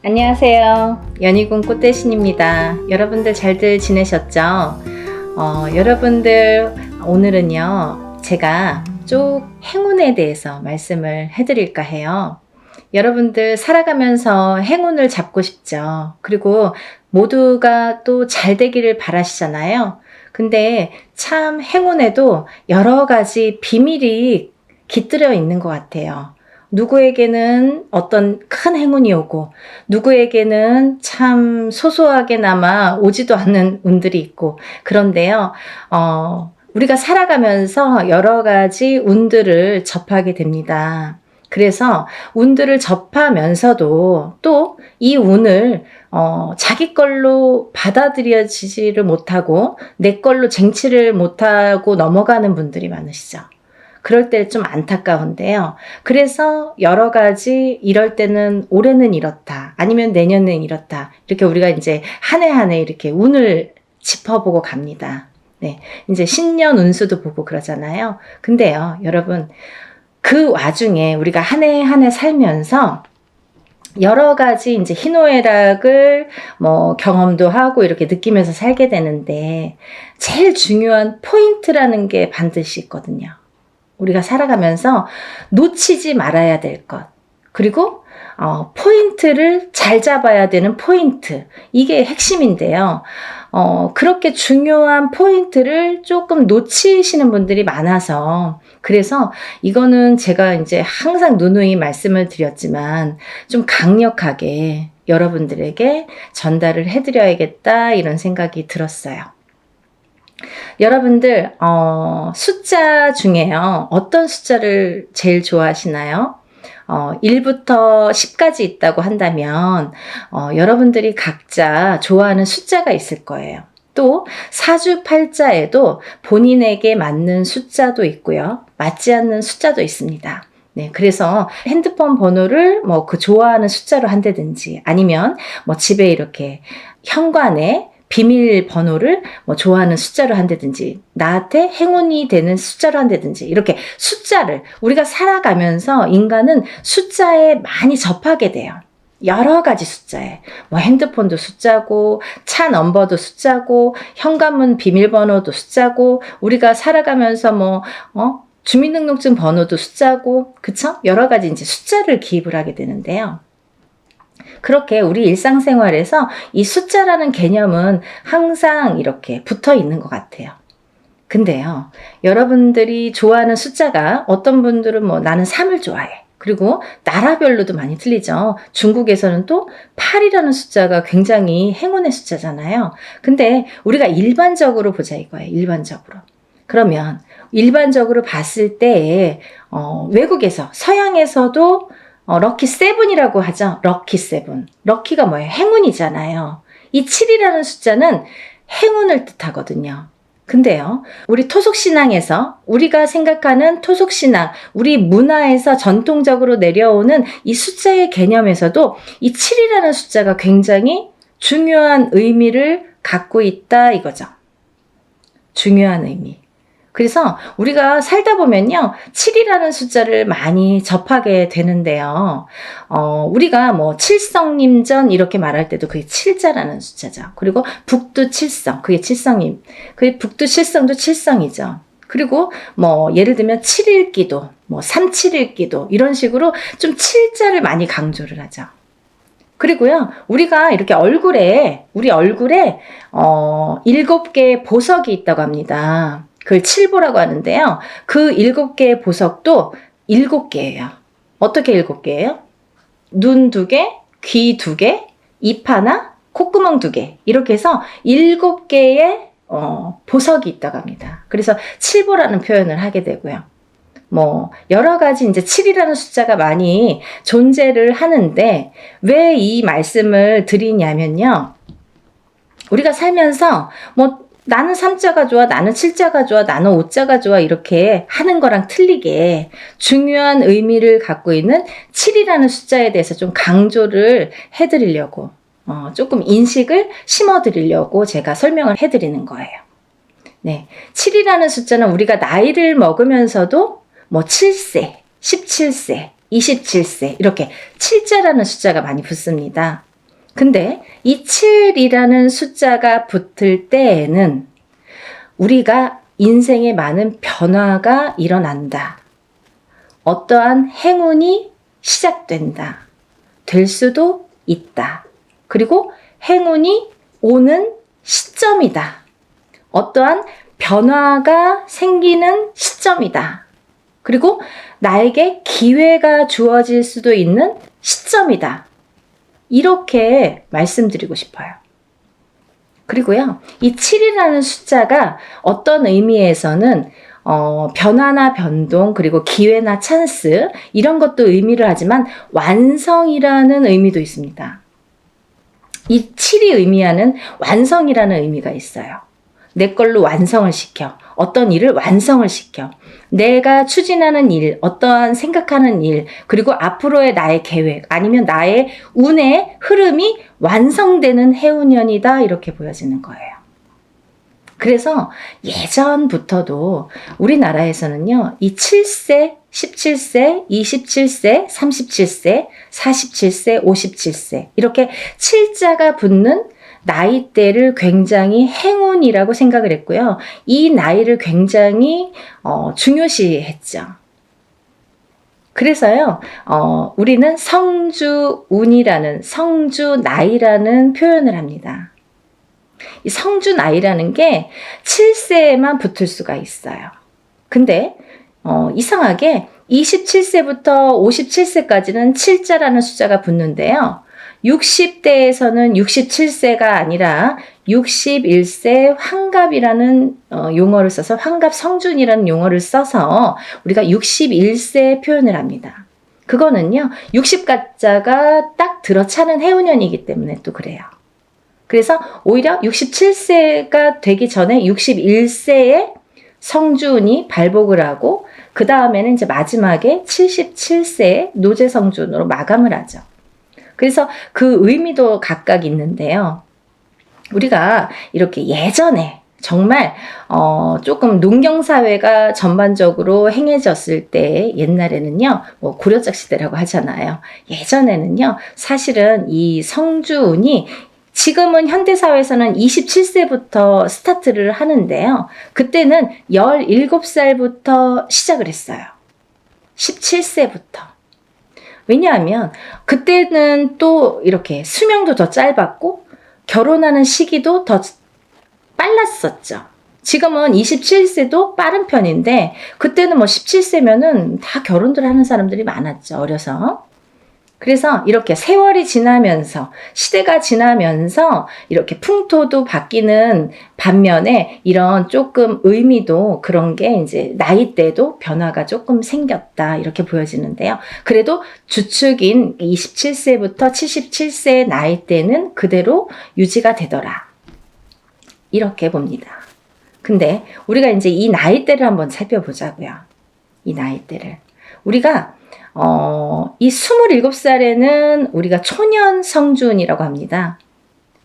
안녕하세요. 연희군 꽃대신입니다. 여러분들 잘들 지내셨죠? 여러분들 오늘은요 제가 쭉 행운에 대해서 말씀을 해드릴까 해요. 여러분들 살아가면서 행운을 잡고 싶죠. 그리고 모두가 또 잘 되기를 바라시잖아요. 근데 참 행운에도 여러 가지 비밀이 깃들여 있는 것 같아요. 누구에게는 어떤 큰 행운이 오고 누구에게는 참 소소하게나마 오지도 않는 운들이 있고 그런데요. 우리가 살아가면서 여러 가지 운들을 접하게 됩니다. 그래서 운들을 접하면서도 또 이 운을 자기 걸로 받아들여지지를 못하고 내 걸로 쟁취를 못하고 넘어가는 분들이 많으시죠. 그럴 때 좀 안타까운데요. 그래서 여러 가지 이럴 때는 올해는 이렇다. 아니면 내년은 이렇다. 이렇게 우리가 이제 한 해 한 해 이렇게 운을 짚어보고 갑니다. 네. 이제 신년 운수도 보고 그러잖아요. 근데요, 여러분, 그 와중에 우리가 한 해 한 해 살면서 여러 가지 이제 희노애락을 경험도 하고 이렇게 느끼면서 살게 되는데 제일 중요한 포인트라는 게 반드시 있거든요. 우리가 살아가면서 놓치지 말아야 될 것. 그리고 포인트를 잘 잡아야 되는 포인트. 이게 핵심인데요. 그렇게 중요한 포인트를 조금 놓치시는 분들이 많아서 그래서 이거는 제가 이제 항상 누누이 말씀을 드렸지만 좀 강력하게 여러분들에게 전달을 해드려야겠다 이런 생각이 들었어요. 여러분들 숫자 중에요. 어떤 숫자를 제일 좋아하시나요? 1부터 10까지 있다고 한다면 여러분들이 각자 좋아하는 숫자가 있을 거예요. 또 사주팔자에도 본인에게 맞는 숫자도 있고요. 맞지 않는 숫자도 있습니다. 네, 그래서 핸드폰 번호를 그 좋아하는 숫자로 한다든지 아니면 집에 이렇게 현관에 비밀번호를 좋아하는 숫자로 한다든지 나한테 행운이 되는 숫자로 한다든지 이렇게 숫자를 우리가 살아가면서 인간은 숫자에 많이 접하게 돼요. 여러 가지 숫자에 핸드폰도 숫자고 차 넘버도 숫자고 현관문 비밀번호도 숫자고 우리가 살아가면서 주민등록증 번호도 숫자고 그쵸? 여러 가지 이제 숫자를 기입을 하게 되는데요. 그렇게 우리 일상생활에서 이 숫자라는 개념은 항상 이렇게 붙어 있는 것 같아요. 근데요, 여러분들이 좋아하는 숫자가 어떤 분들은 나는 3을 좋아해. 그리고 나라별로도 많이 틀리죠. 중국에서는 또 8이라는 숫자가 굉장히 행운의 숫자잖아요. 근데 우리가 일반적으로 보자 이거예요. 일반적으로. 그러면 일반적으로 봤을 때 외국에서 서양에서도 럭키 세븐이라고 하죠. 럭키 세븐. 럭키가 뭐예요? 행운이잖아요. 이 7이라는 숫자는 행운을 뜻하거든요. 근데요, 우리 토속신앙에서 우리가 생각하는 토속신앙, 우리 문화에서 전통적으로 내려오는 이 숫자의 개념에서도 이 7이라는 숫자가 굉장히 중요한 의미를 갖고 있다 이거죠. 중요한 의미. 그래서 우리가 살다 보면요 7이라는 숫자를 많이 접하게 되는데요. 우리가 칠성님전 이렇게 말할 때도 그게 7자라는 숫자죠. 그리고 북두칠성 그게 칠성님. 그게 북두칠성도 칠성이죠. 그리고 예를 들면 7일기도 371기도 이런 식으로 좀 7자를 많이 강조를 하죠. 그리고요, 우리가 이렇게 우리 얼굴에 7개의 보석이 있다고 합니다. 그걸 칠보라고 하는데요. 그 7개의 보석도 7개예요. 어떻게 7개예요? 눈 2개, 귀 2개, 입 하나, 콧구멍 2개. 이렇게 해서 7개의 보석이 있다고 합니다. 그래서 칠보라는 표현을 하게 되고요. 여러 가지 이제 7이라는 숫자가 많이 존재를 하는데 왜 이 말씀을 드리냐면요. 우리가 살면서 나는 3자가 좋아, 나는 7자가 좋아, 나는 5자가 좋아 이렇게 하는 거랑 틀리게 중요한 의미를 갖고 있는 7이라는 숫자에 대해서 좀 강조를 해드리려고 조금 인식을 심어드리려고 제가 설명을 해드리는 거예요. 네, 7이라는 숫자는 우리가 나이를 먹으면서도 7세, 17세, 27세 이렇게 7자라는 숫자가 많이 붙습니다. 근데 이 7이라는 숫자가 붙을 때에는 우리가 인생에 많은 변화가 일어난다. 어떠한 행운이 시작된다. 될 수도 있다. 그리고 행운이 오는 시점이다. 어떠한 변화가 생기는 시점이다. 그리고 나에게 기회가 주어질 수도 있는 시점이다. 이렇게 말씀드리고 싶어요. 그리고요, 이 7이라는 숫자가 어떤 의미에서는 변화나 변동, 그리고 기회나 찬스, 이런 것도 의미를 하지만 완성이라는 의미도 있습니다. 이 7이 의미하는 완성이라는 의미가 있어요. 내 걸로 완성을 시켜. 어떤 일을 완성을 시켜. 내가 추진하는 일, 어떠한 생각하는 일, 그리고 앞으로의 나의 계획, 아니면 나의 운의 흐름이 완성되는 해운년이다. 이렇게 보여지는 거예요. 그래서 예전부터도 우리나라에서는요, 이 7세, 17세, 27세, 37세, 47세, 57세, 이렇게 7자가 붙는 나이대를 굉장히 행운이라고 생각을 했고요. 이 나이를 굉장히 중요시했죠. 그래서요, 우리는 성주운이라는, 성주나이라는 표현을 합니다. 이 성주나이라는 게 7세에만 붙을 수가 있어요. 근데 이상하게 27세부터 57세까지는 7자라는 숫자가 붙는데요. 60대에서는 67세가 아니라 61세 환갑이라는 용어를 써서 환갑성준이라는 용어를 써서 우리가 61세 표현을 합니다. 그거는요, 60가짜가 딱 들어차는 해운년이기 때문에 또 그래요. 그래서 오히려 67세가 되기 전에 61세에 성준이 발복을 하고 그 다음에는 이제 마지막에 77세에 노제성준으로 마감을 하죠. 그래서 그 의미도 각각 있는데요. 우리가 이렇게 예전에 정말 조금 농경사회가 전반적으로 행해졌을 때 옛날에는요, 뭐 고려적 시대라고 하잖아요. 예전에는요, 사실은 이 성주운이 지금은 현대사회에서는 27세부터 스타트를 하는데요. 그때는 17살부터 시작을 했어요. 17세부터. 왜냐하면 그때는 또 이렇게 수명도 더 짧았고 결혼하는 시기도 더 빨랐었죠. 지금은 27세도 빠른 편인데 그때는 뭐 17세면은 다 결혼들 하는 사람들이 많았죠. 어려서. 그래서 이렇게 세월이 지나면서 시대가 지나면서 이렇게 풍토도 바뀌는 반면에 이런 조금 의미도 그런 게 이제 나이대도 변화가 조금 생겼다 이렇게 보여지는데요. 그래도 주축인 27세부터 77세의 나이대는 그대로 유지가 되더라. 이렇게 봅니다. 근데 우리가 이제 이 나이대를 한번 살펴보자고요. 이 나이대를. 우리가 이 27살에는 우리가 초년성준이라고 합니다.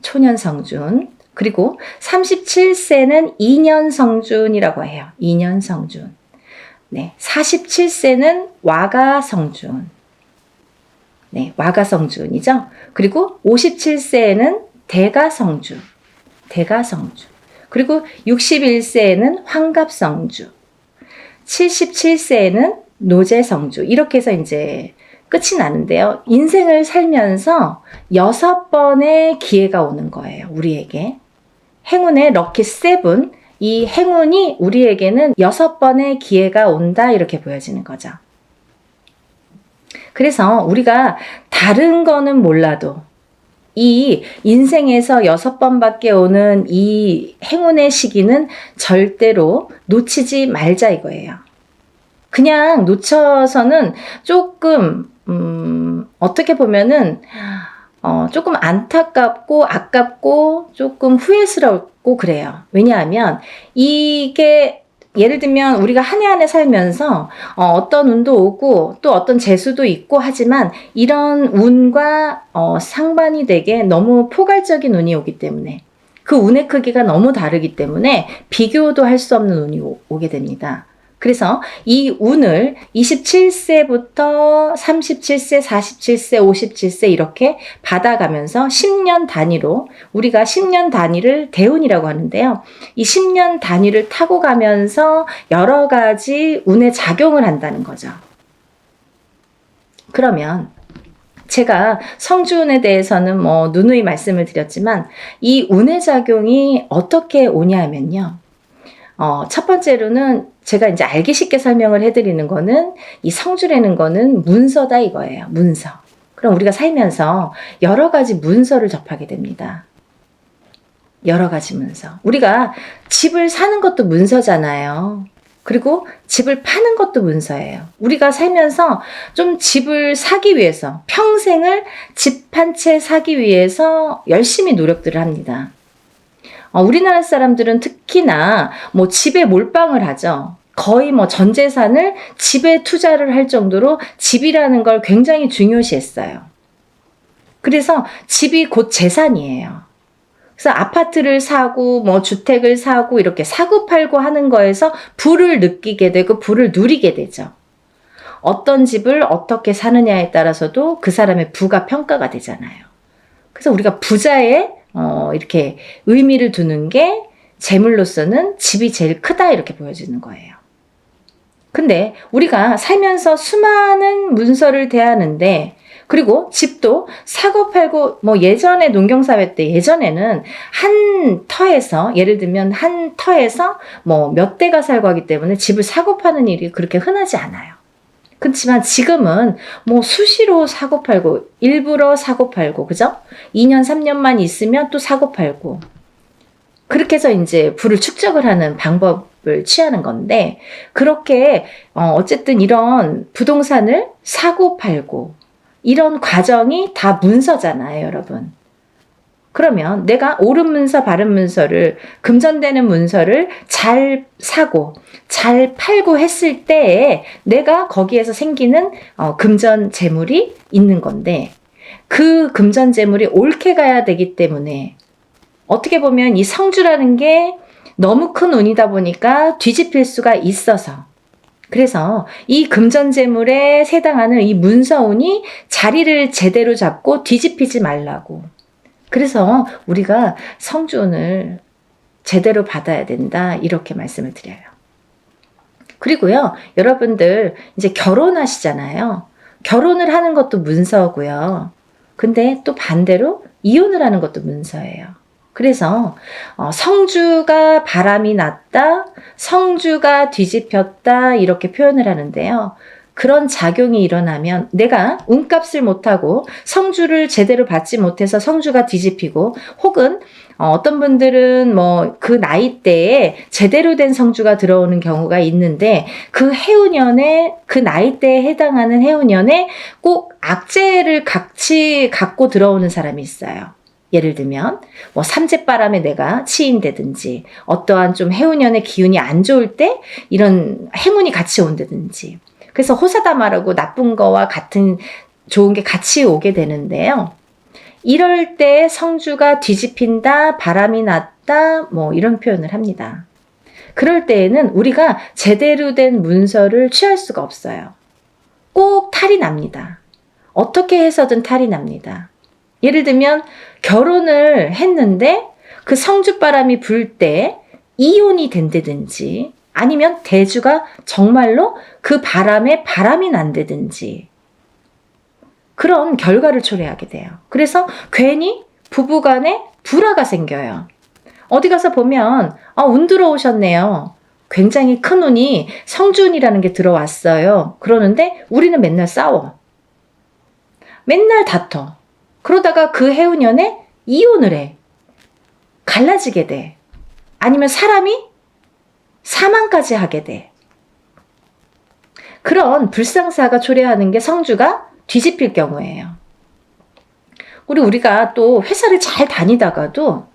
초년성준. 그리고 37세는 2년성준이라고 해요. 2년성준. 네, 47세는 와가성준. 네, 와가성준이죠. 그리고 57세에는 대가성준. 대가성준. 그리고 61세에는 환갑성준. 77세에는 노제성주. 이렇게 해서 이제 끝이 나는데요. 인생을 살면서 6번의 기회가 오는 거예요. 우리에게. 행운의 럭키 7. 이 행운이 우리에게는 6번의 기회가 온다. 이렇게 보여지는 거죠. 그래서 우리가 다른 거는 몰라도 이 인생에서 6번밖에 오는 이 행운의 시기는 절대로 놓치지 말자 이거예요. 그냥 놓쳐서는 조금 어떻게 보면은 조금 안타깝고 아깝고 조금 후회스럽고 그래요. 왜냐하면 이게 예를 들면 우리가 한 해 한 해 살면서 어떤 운도 오고 또 어떤 재수도 있고 하지만 이런 운과 상반이 되게 너무 포괄적인 운이 오기 때문에 그 운의 크기가 너무 다르기 때문에 비교도 할 수 없는 운이 오게 됩니다. 그래서 이 운을 27세부터 37세, 47세, 57세 이렇게 받아가면서 10년 단위로 우리가 10년 단위를 대운이라고 하는데요. 이 10년 단위를 타고 가면서 여러 가지 운에 작용을 한다는 거죠. 그러면 제가 성주운에 대해서는 누누이 말씀을 드렸지만 이 운의 작용이 어떻게 오냐면요. 첫 번째로는 제가 이제 알기 쉽게 설명을 해드리는 거는 이 성주라는 거는 문서다 이거예요. 문서. 그럼 우리가 살면서 여러 가지 문서를 접하게 됩니다. 여러 가지 문서. 우리가 집을 사는 것도 문서잖아요. 그리고 집을 파는 것도 문서예요. 우리가 살면서 좀 집을 사기 위해서 평생을 집 한 채 사기 위해서 열심히 노력들을 합니다. 우리나라 사람들은 특히나 집에 몰빵을 하죠. 거의 전 재산을 집에 투자를 할 정도로 집이라는 걸 굉장히 중요시했어요. 그래서 집이 곧 재산이에요. 그래서 아파트를 사고 주택을 사고 이렇게 사고 팔고 하는 거에서 부를 느끼게 되고 부를 누리게 되죠. 어떤 집을 어떻게 사느냐에 따라서도 그 사람의 부가 평가가 되잖아요. 그래서 우리가 부자의 이렇게 의미를 두는 게 재물로서는 집이 제일 크다 이렇게 보여지는 거예요. 근데 우리가 살면서 수많은 문서를 대하는데 그리고 집도 사고 팔고 예전에 농경사회 때 예전에는 한 터에서 예를 들면 한 터에서 몇 대가 살고 하기 때문에 집을 사고 파는 일이 그렇게 흔하지 않아요. 그렇지만 지금은 수시로 사고 팔고 일부러 사고 팔고 그죠? 2년 3년만 있으면 또 사고 팔고 그렇게 해서 이제 부를 축적을 하는 방법을 취하는 건데 그렇게 어쨌든 이런 부동산을 사고 팔고 이런 과정이 다 문서잖아요, 여러분. 그러면 내가 옳은 문서, 바른 문서를 금전되는 문서를 잘 사고 잘 팔고 했을 때에 내가 거기에서 생기는 금전 재물이 있는 건데 그 금전 재물이 옳게 가야 되기 때문에 어떻게 보면 이 성주라는 게 너무 큰 운이다 보니까 뒤집힐 수가 있어서 그래서 이 금전재물에 해당하는 이 문서운이 자리를 제대로 잡고 뒤집히지 말라고. 그래서 우리가 성주운을 제대로 받아야 된다 이렇게 말씀을 드려요. 그리고요, 여러분들 이제 결혼하시잖아요. 결혼을 하는 것도 문서고요. 근데 또 반대로 이혼을 하는 것도 문서예요. 그래서 성주가 바람이 났다, 성주가 뒤집혔다 이렇게 표현을 하는데요. 그런 작용이 일어나면 내가 운값을 못하고 성주를 제대로 받지 못해서 성주가 뒤집히고 혹은 어떤 분들은 그 나이대에 제대로 된 성주가 들어오는 경우가 있는데 그 해운년에 그 나이대에 해당하는 해운년에 꼭 악재를 같이 갖고 들어오는 사람이 있어요. 예를 들면 삼재바람에 내가 치인다든지 어떠한 좀 해운년의 기운이 안 좋을 때 이런 행운이 같이 온다든지 그래서 호사다마라고 나쁜 거와 같은 좋은 게 같이 오게 되는데요. 이럴 때 성주가 뒤집힌다, 바람이 났다 이런 표현을 합니다. 그럴 때에는 우리가 제대로 된 문서를 취할 수가 없어요. 꼭 탈이 납니다. 어떻게 해서든 탈이 납니다. 예를 들면 결혼을 했는데 그 성주바람이 불 때 이혼이 된다든지 아니면 대주가 정말로 그 바람에 바람이 난다든지 그런 결과를 초래하게 돼요. 그래서 괜히 부부간에 불화가 생겨요. 어디 가서 보면 운 들어오셨네요. 굉장히 큰 운이 성주운이라는 게 들어왔어요. 그러는데 우리는 맨날 싸워. 맨날 다퉈. 그러다가 그 해운년에 이혼을 해. 갈라지게 돼. 아니면 사람이 사망까지 하게 돼. 그런 불상사가 초래하는 게 성주가 뒤집힐 경우예요. 우리가 또 회사를 잘 다니다가도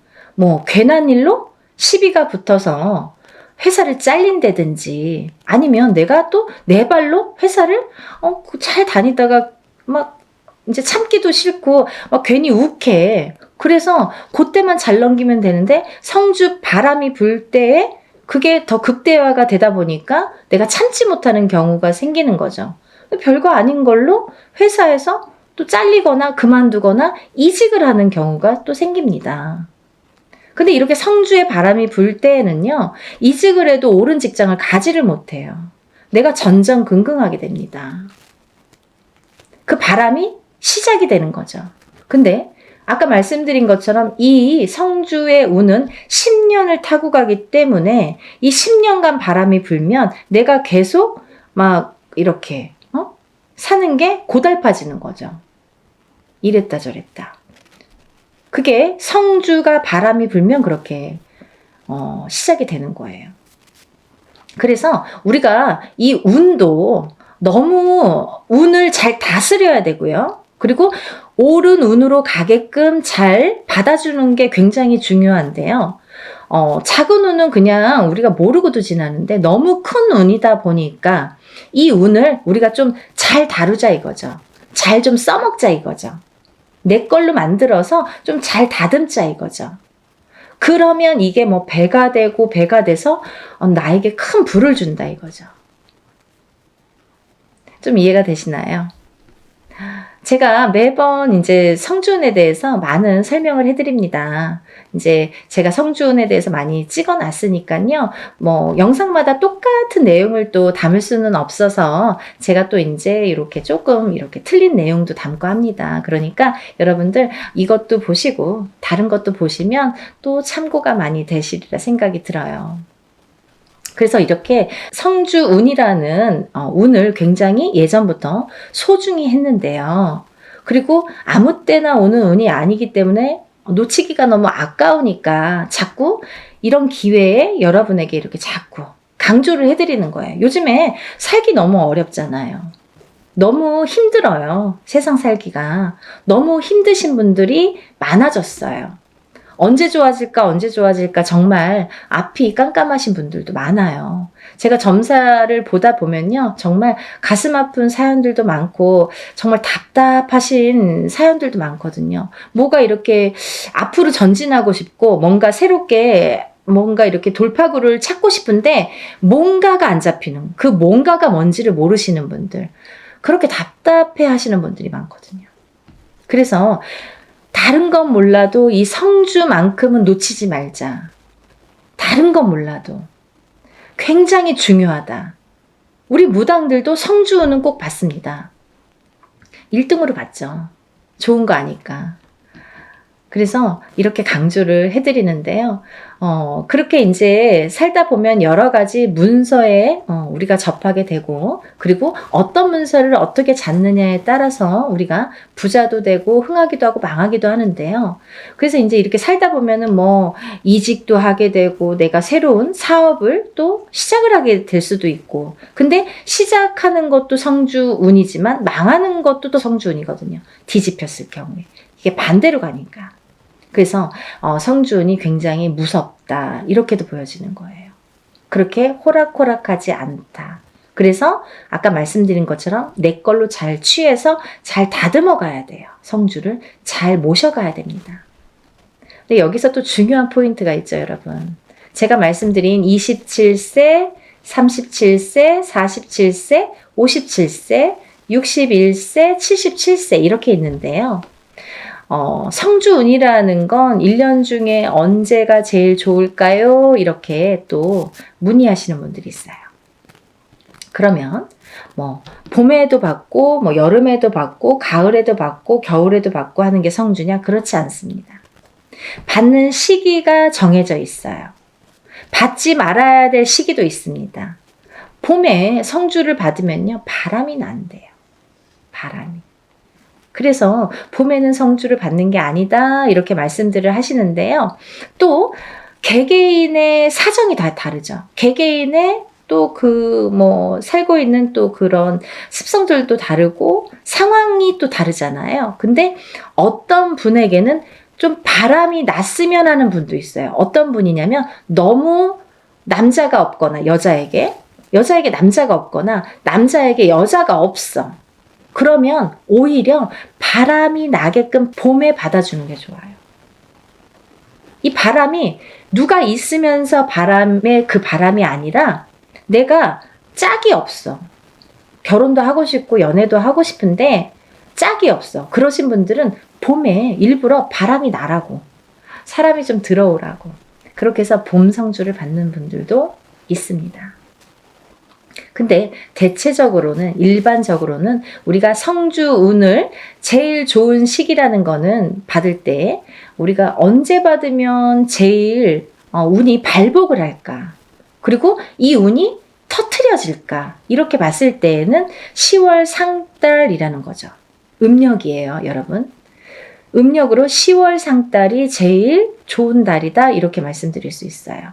괜한 일로 시비가 붙어서 회사를 잘린다든지 아니면 내가 또 내 발로 회사를 잘 다니다가 이제 참기도 싫고 괜히 욱해. 그래서 그때만 잘 넘기면 되는데 성주 바람이 불 때에 그게 더 극대화가 되다 보니까 내가 참지 못하는 경우가 생기는 거죠. 별거 아닌 걸로 회사에서 또 잘리거나 그만두거나 이직을 하는 경우가 또 생깁니다. 근데 이렇게 성주의 바람이 불 때에는요, 이직을 해도 옳은 직장을 가지를 못해요. 내가 전전긍긍하게 됩니다. 그 바람이 시작이 되는 거죠. 근데 아까 말씀드린 것처럼 이 성주의 운은 10년을 타고 가기 때문에 이 10년간 바람이 불면 내가 계속 막 이렇게 사는 게 고달파지는 거죠. 이랬다 저랬다. 그게 성주가 바람이 불면 그렇게 시작이 되는 거예요. 그래서 우리가 이 운도 너무 운을 잘 다스려야 되고요. 그리고 옳은 운으로 가게끔 잘 받아주는 게 굉장히 중요한데요. 작은 운은 그냥 우리가 모르고도 지나는데 너무 큰 운이다 보니까 이 운을 우리가 좀 잘 다루자 이거죠. 잘 좀 써먹자 이거죠. 내 걸로 만들어서 좀 잘 다듬자 이거죠. 그러면 이게 뭐 배가 되고 배가 돼서 나에게 큰 부를 준다 이거죠. 좀 이해가 되시나요? 제가 매번 이제 성주운에 대해서 많은 설명을 해드립니다. 이제 제가 성주운에 대해서 많이 찍어놨으니까요. 뭐 영상마다 똑같은 내용을 또 담을 수는 없어서 제가 또 이제 이렇게 조금 이렇게 틀린 내용도 담고 합니다. 그러니까 여러분들 이것도 보시고 다른 것도 보시면 또 참고가 많이 되시리라 생각이 들어요. 그래서 이렇게 성주운이라는 운을 굉장히 예전부터 소중히 했는데요. 그리고 아무 때나 오는 운이 아니기 때문에 놓치기가 너무 아까우니까 자꾸 이런 기회에 여러분에게 이렇게 자꾸 강조를 해드리는 거예요. 요즘에 살기 너무 어렵잖아요. 너무 힘들어요. 세상 살기가. 너무 힘드신 분들이 많아졌어요. 언제 좋아질까 정말 앞이 깜깜하신 분들도 많아요. 제가 점사를 보다 보면요. 정말 가슴 아픈 사연들도 많고 정말 답답하신 사연들도 많거든요. 뭐가 이렇게 앞으로 전진하고 싶고 뭔가 새롭게 뭔가 이렇게 돌파구를 찾고 싶은데 뭔가가 안 잡히는 그 뭔가가 뭔지를 모르시는 분들 그렇게 답답해 하시는 분들이 많거든요. 그래서 다른 건 몰라도 이 성주만큼은 놓치지 말자. 다른 건 몰라도 굉장히 중요하다. 우리 무당들도 성주운은 꼭 받습니다. 1등으로 받죠. 좋은 거 아니까. 그래서 이렇게 강조를 해드리는데요. 그렇게 이제 살다 보면 여러 가지 문서에 우리가 접하게 되고, 그리고 어떤 문서를 어떻게 잡느냐에 따라서 우리가 부자도 되고, 흥하기도 하고, 망하기도 하는데요. 그래서 이제 이렇게 살다 보면은 뭐, 이직도 하게 되고, 내가 새로운 사업을 또 시작을 하게 될 수도 있고, 근데 시작하는 것도 성주운이지만, 망하는 것도 또 성주운이거든요. 뒤집혔을 경우에. 이게 반대로 가니까. 그래서 성주운이 굉장히 무섭다 이렇게도 보여지는 거예요. 그렇게 호락호락하지 않다. 그래서 아까 말씀드린 것처럼 내 걸로 잘 취해서 잘 다듬어 가야 돼요. 성주를 잘 모셔가야 됩니다. 근데 여기서 또 중요한 포인트가 있죠, 여러분. 제가 말씀드린 27세, 37세, 47세, 57세, 61세, 77세 이렇게 있는데요. 성주운이라는 건 1년 중에 언제가 제일 좋을까요? 이렇게 또 문의하시는 분들이 있어요. 그러면 뭐 봄에도 받고 뭐 여름에도 받고 가을에도 받고 겨울에도 받고 하는 게 성주냐? 그렇지 않습니다. 받는 시기가 정해져 있어요. 받지 말아야 될 시기도 있습니다. 봄에 성주를 받으면요. 바람이 난대요. 바람이. 그래서 봄에는 성주를 받는 게 아니다 이렇게 말씀들을 하시는데요. 또 개개인의 사정이 다 다르죠. 개개인의 또 그 뭐 살고 있는 또 그런 습성들도 다르고 상황이 또 다르잖아요. 근데 어떤 분에게는 좀 바람이 났으면 하는 분도 있어요. 어떤 분이냐면 너무 남자가 없거나 여자에게 남자가 없거나 남자에게 여자가 없어. 그러면 오히려 바람이 나게끔 봄에 받아주는 게 좋아요. 이 바람이 누가 있으면서 바람의 그 바람이 아니라 내가 짝이 없어. 결혼도 하고 싶고 연애도 하고 싶은데 짝이 없어. 그러신 분들은 봄에 일부러 바람이 나라고, 사람이 좀 들어오라고, 그렇게 해서 봄 성주를 받는 분들도 있습니다. 근데 대체적으로는, 일반적으로는 우리가 성주운을 제일 좋은 시기라는 거는 받을 때 우리가 언제 받으면 제일 운이 발복을 할까? 그리고 이 운이 터트려질까? 이렇게 봤을 때에는 10월 상달이라는 거죠. 음력이에요, 여러분. 음력으로 10월 상달이 제일 좋은 달이다, 이렇게 말씀드릴 수 있어요.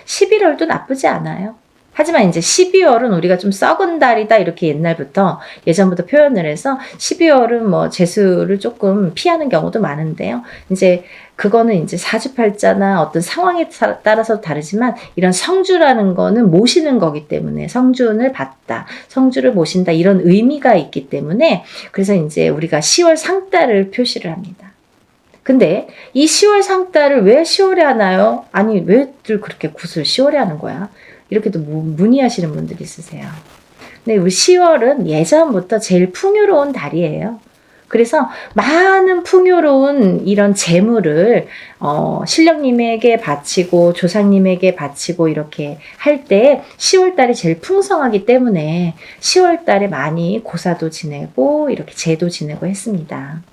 11월도 나쁘지 않아요. 하지만 이제 12월은 우리가 좀 썩은 달이다, 이렇게 옛날부터, 예전부터 표현을 해서 12월은 뭐 재수를 조금 피하는 경우도 많은데요. 이제 그거는 이제 사주팔자나 어떤 상황에 따라서 다르지만, 이런 성주라는 거는 모시는 거기 때문에, 성주운을 받다, 성주를 모신다, 이런 의미가 있기 때문에, 그래서 이제 우리가 10월 상달을 표시를 합니다. 근데 이 10월 상달을 왜 10월에 하나요? 아니, 왜들 그렇게 굿을 10월에 하는 거야? 이렇게도 문의하시는 분들이 있으세요. 근데 우리 10월은 예전부터 제일 풍요로운 달이에요. 그래서 많은 풍요로운 이런 재물을 신령님에게 바치고 조상님에게 바치고 이렇게 할 때 10월 달이 제일 풍성하기 때문에 10월 달에 많이 고사도 지내고 이렇게 제도 지내고 했습니다.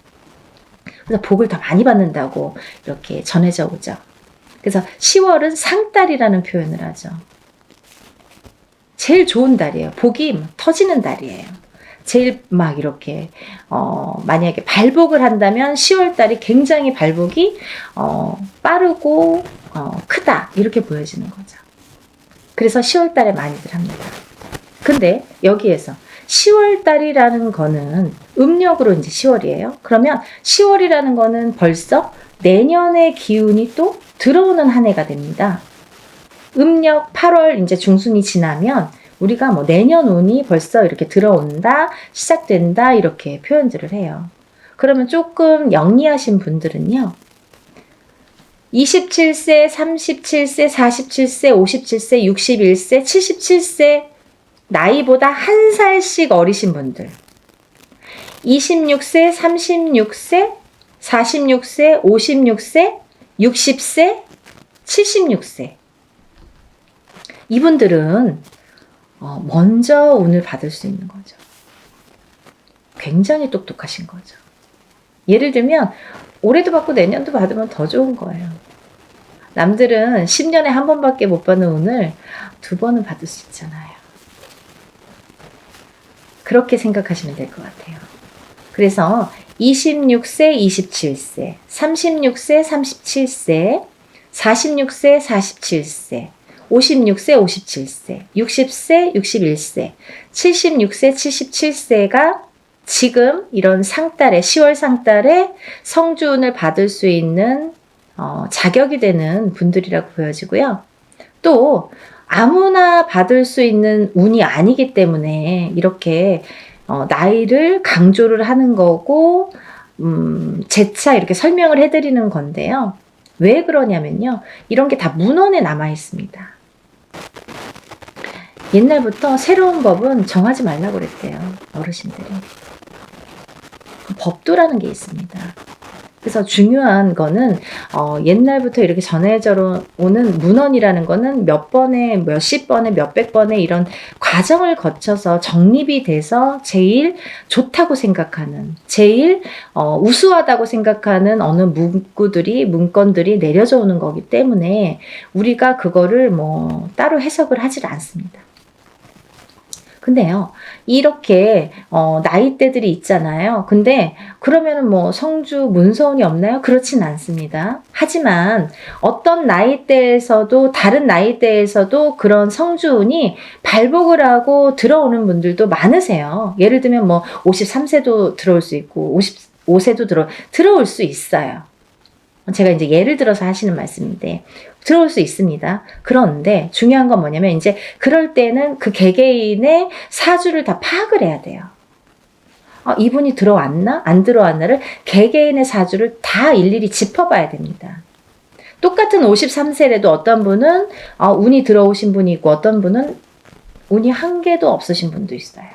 그래서 복을 더 많이 받는다고 이렇게 전해져 오죠. 그래서 10월은 상달이라는 표현을 하죠. 제일 좋은 달이에요. 복이 터지는 달이에요. 제일 막 이렇게 만약에 발복을 한다면 10월 달이 굉장히 발복이 빠르고 크다, 이렇게 보여지는 거죠. 그래서 10월 달에 많이들 합니다. 근데 여기에서 10월 달이라는 거는 음력으로 이제 10월이에요. 그러면 10월이라는 거는 벌써 내년의 기운이 또 들어오는 한 해가 됩니다. 음력 8월 이제 중순이 지나면 우리가 뭐 내년 운이 벌써 이렇게 들어온다, 시작된다, 이렇게 표현들을 해요. 그러면 조금 영리하신 분들은요, 27세, 37세, 47세, 57세, 61세, 77세 나이보다 한 살씩 어리신 분들, 26세, 36세, 46세, 56세, 60세, 76세 이분들은 먼저 운을 받을 수 있는 거죠. 굉장히 똑똑하신 거죠. 예를 들면 올해도 받고 내년도 받으면 더 좋은 거예요. 남들은 10년에 한 번밖에 못 받는 운을 2번은 받을 수 있잖아요. 그렇게 생각하시면 될 것 같아요. 그래서 26세, 27세, 36세, 37세, 46세, 47세, 56세, 57세, 60세, 61세, 76세, 77세가 지금 이런 상달에, 10월 상달에 성주운을 받을 수 있는 자격이 되는 분들이라고 보여지고요. 또 아무나 받을 수 있는 운이 아니기 때문에 이렇게 나이를 강조를 하는 거고 재차 이렇게 설명을 해드리는 건데요. 왜 그러냐면요, 이런 게 다 문헌에 남아 있습니다. 옛날부터 새로운 법은 정하지 말라고 그랬대요, 어르신들이. 법도라는 게 있습니다. 그래서 중요한 거는 옛날부터 이렇게 전해져 오는 문헌이라는 거는 몇 번에, 몇십 번에, 몇백 번에 이런 과정을 거쳐서 정립이 돼서 제일 좋다고 생각하는, 제일 우수하다고 생각하는 어느 문건들이 내려져 오는 거기 때문에 우리가 그거를 뭐 따로 해석을 하질 않습니다. 근데요, 이렇게 나이대들이 있잖아요. 근데 그러면은 뭐 성주 문서운이 없나요? 그렇진 않습니다. 하지만 어떤 나이대에서도, 다른 나이대에서도 그런 성주운이 발복을 하고 들어오는 분들도 많으세요. 예를 들면 뭐 53세도 들어올 수 있고 55세도 들어올 수 있어요. 제가 이제 예를 들어서 하시는 말씀인데 들어올 수 있습니다. 그런데 중요한 건 뭐냐면, 이제 그럴 때는 그 개개인의 사주를 다 파악을 해야 돼요. 이분이 들어왔나? 안 들어왔나를 개개인의 사주를 다 일일이 짚어봐야 됩니다. 똑같은 53세래도 어떤 분은 운이 들어오신 분이 있고 어떤 분은 운이 한 개도 없으신 분도 있어요.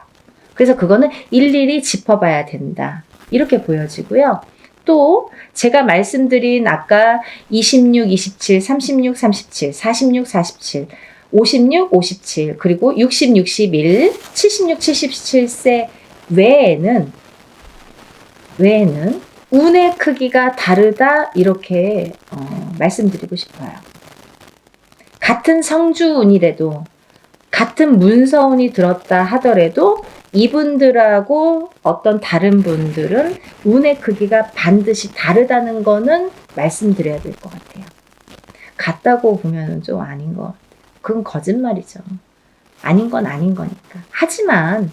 그래서 그거는 일일이 짚어봐야 된다. 이렇게 보여지고요. 또 제가 말씀드린 아까 26, 27, 36, 37, 46, 47, 56, 57, 그리고 60, 61, 76, 77세 외에는 운의 크기가 다르다 이렇게 말씀드리고 싶어요. 같은 성주운이라도 같은 문서운이 들었다 하더라도 이분들하고 어떤 다른 분들은 운의 크기가 반드시 다르다는 거는 말씀드려야 될 것 같아요. 같다고 보면 좀 아닌 것 같아요. 그건 거짓말이죠. 아닌 건 아닌 거니까. 하지만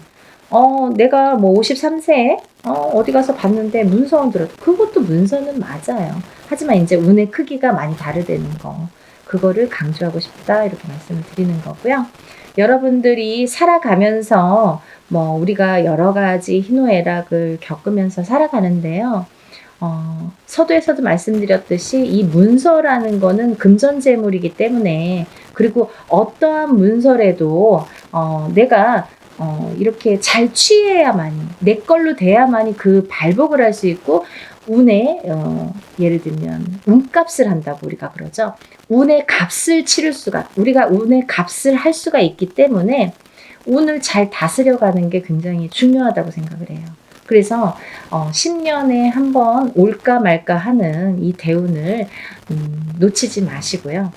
내가 뭐 53세에 어디 가서 봤는데 문서운 들었다. 그것도 문서는 맞아요. 하지만 이제 운의 크기가 많이 다르다는 거. 그거를 강조하고 싶다 이렇게 말씀을 드리는 거고요. 여러분들이 살아가면서 뭐 우리가 여러 가지 희노애락을 겪으면서 살아가는데요. 서두에서도 말씀드렸듯이 이 문서라는 거는 금전재물이기 때문에 그리고 어떠한 문서라도 내가 이렇게 잘 취해야만이 내 걸로 돼야만이 그 발복을 할 수 있고 운에 예를 들면 운값을 한다고 우리가 그러죠. 운의 값을 치를 수가 우리가 운의 값을 할 수가 있기 때문에 운을 잘 다스려가는 게 굉장히 중요하다고 생각을 해요. 그래서 10년에 한 번 올까 말까 하는 이 대운을 놓치지 마시고요.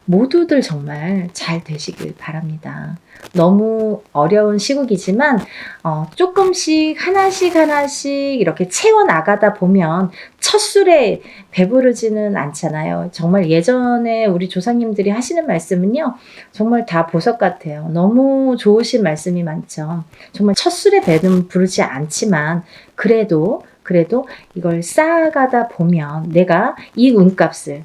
모두들 정말 잘 되시길 바랍니다. 너무 어려운 시국이지만 조금씩 하나씩 이렇게 채워나가다 보면 첫 술에 배부르지는 않잖아요. 정말 예전에 우리 조상님들이 하시는 말씀은요. 정말 다 보석 같아요. 너무 좋으신 말씀이 많죠. 정말 첫 술에 배는 부르지 않지만 그래도 이걸 쌓아가다 보면 내가 이 운값을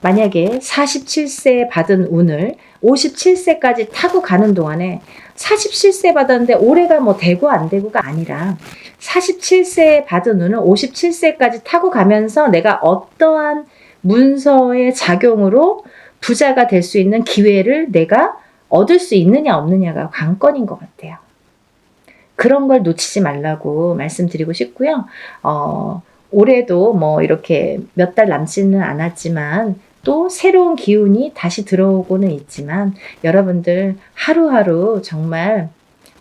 만약에 47세에 받은 운을 57세까지 타고 가는 동안에 47세 받았는데 올해가 뭐 되고 안 되고가 아니라 47세에 받은 운을 57세까지 타고 가면서 내가 어떠한 문서의 작용으로 부자가 될 수 있는 기회를 내가 얻을 수 있느냐 없느냐가 관건인 것 같아요. 그런 걸 놓치지 말라고 말씀드리고 싶고요. 올해도 뭐 이렇게 몇 달 남지는 않았지만 또 새로운 기운이 다시 들어오고는 있지만 여러분들 하루하루 정말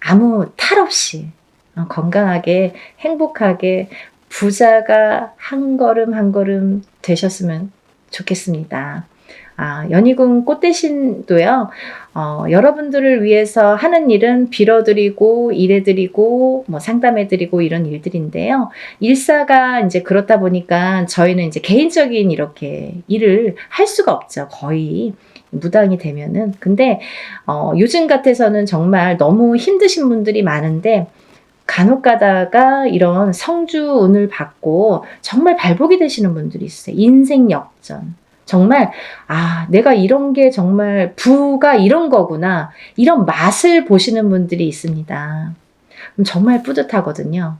아무 탈 없이 건강하게 행복하게 부자가 한 걸음 한 걸음 되셨으면 좋겠습니다. 연희궁 꽃대신도요. 여러분들을 위해서 하는 일은 빌어드리고 일해드리고 뭐 상담해드리고 이런 일들인데요. 일사가 이제 그렇다 보니까 저희는 이제 개인적인 이렇게 일을 할 수가 없죠. 거의 무당이 되면은. 근데 요즘 같아서는 정말 너무 힘드신 분들이 많은데 간혹 가다가 이런 성주운을 받고 정말 발복이 되시는 분들이 있어요. 인생 역전. 정말 내가 이런 게 정말 부가 이런 거구나. 이런 맛을 보시는 분들이 있습니다. 정말 뿌듯하거든요.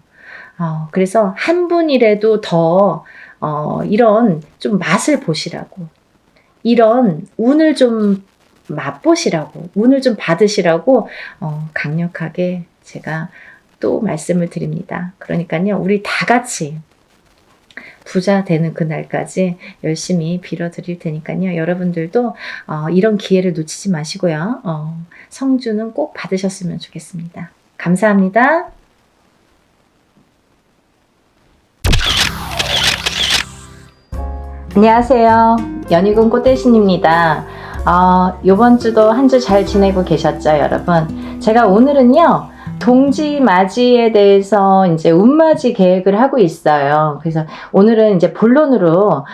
그래서 한 분이라도 더 이런 좀 맛을 보시라고 이런 운을 좀 맛보시라고 운을 좀 받으시라고 강력하게 제가 또 말씀을 드립니다. 그러니까요. 우리 다 같이 부자 되는 그날까지 열심히 빌어드릴 테니까요. 여러분들도 이런 기회를 놓치지 마시고요. 성주는 꼭 받으셨으면 좋겠습니다. 감사합니다. 안녕하세요. 연희궁 꽃대신입니다. 이번 주도 한 주 잘 지내고 계셨죠, 여러분? 제가 오늘은요. 동지 맞이에 대해서 이제 운맞이 계획을 하고 있어요. 그래서 오늘은 이제 본론으로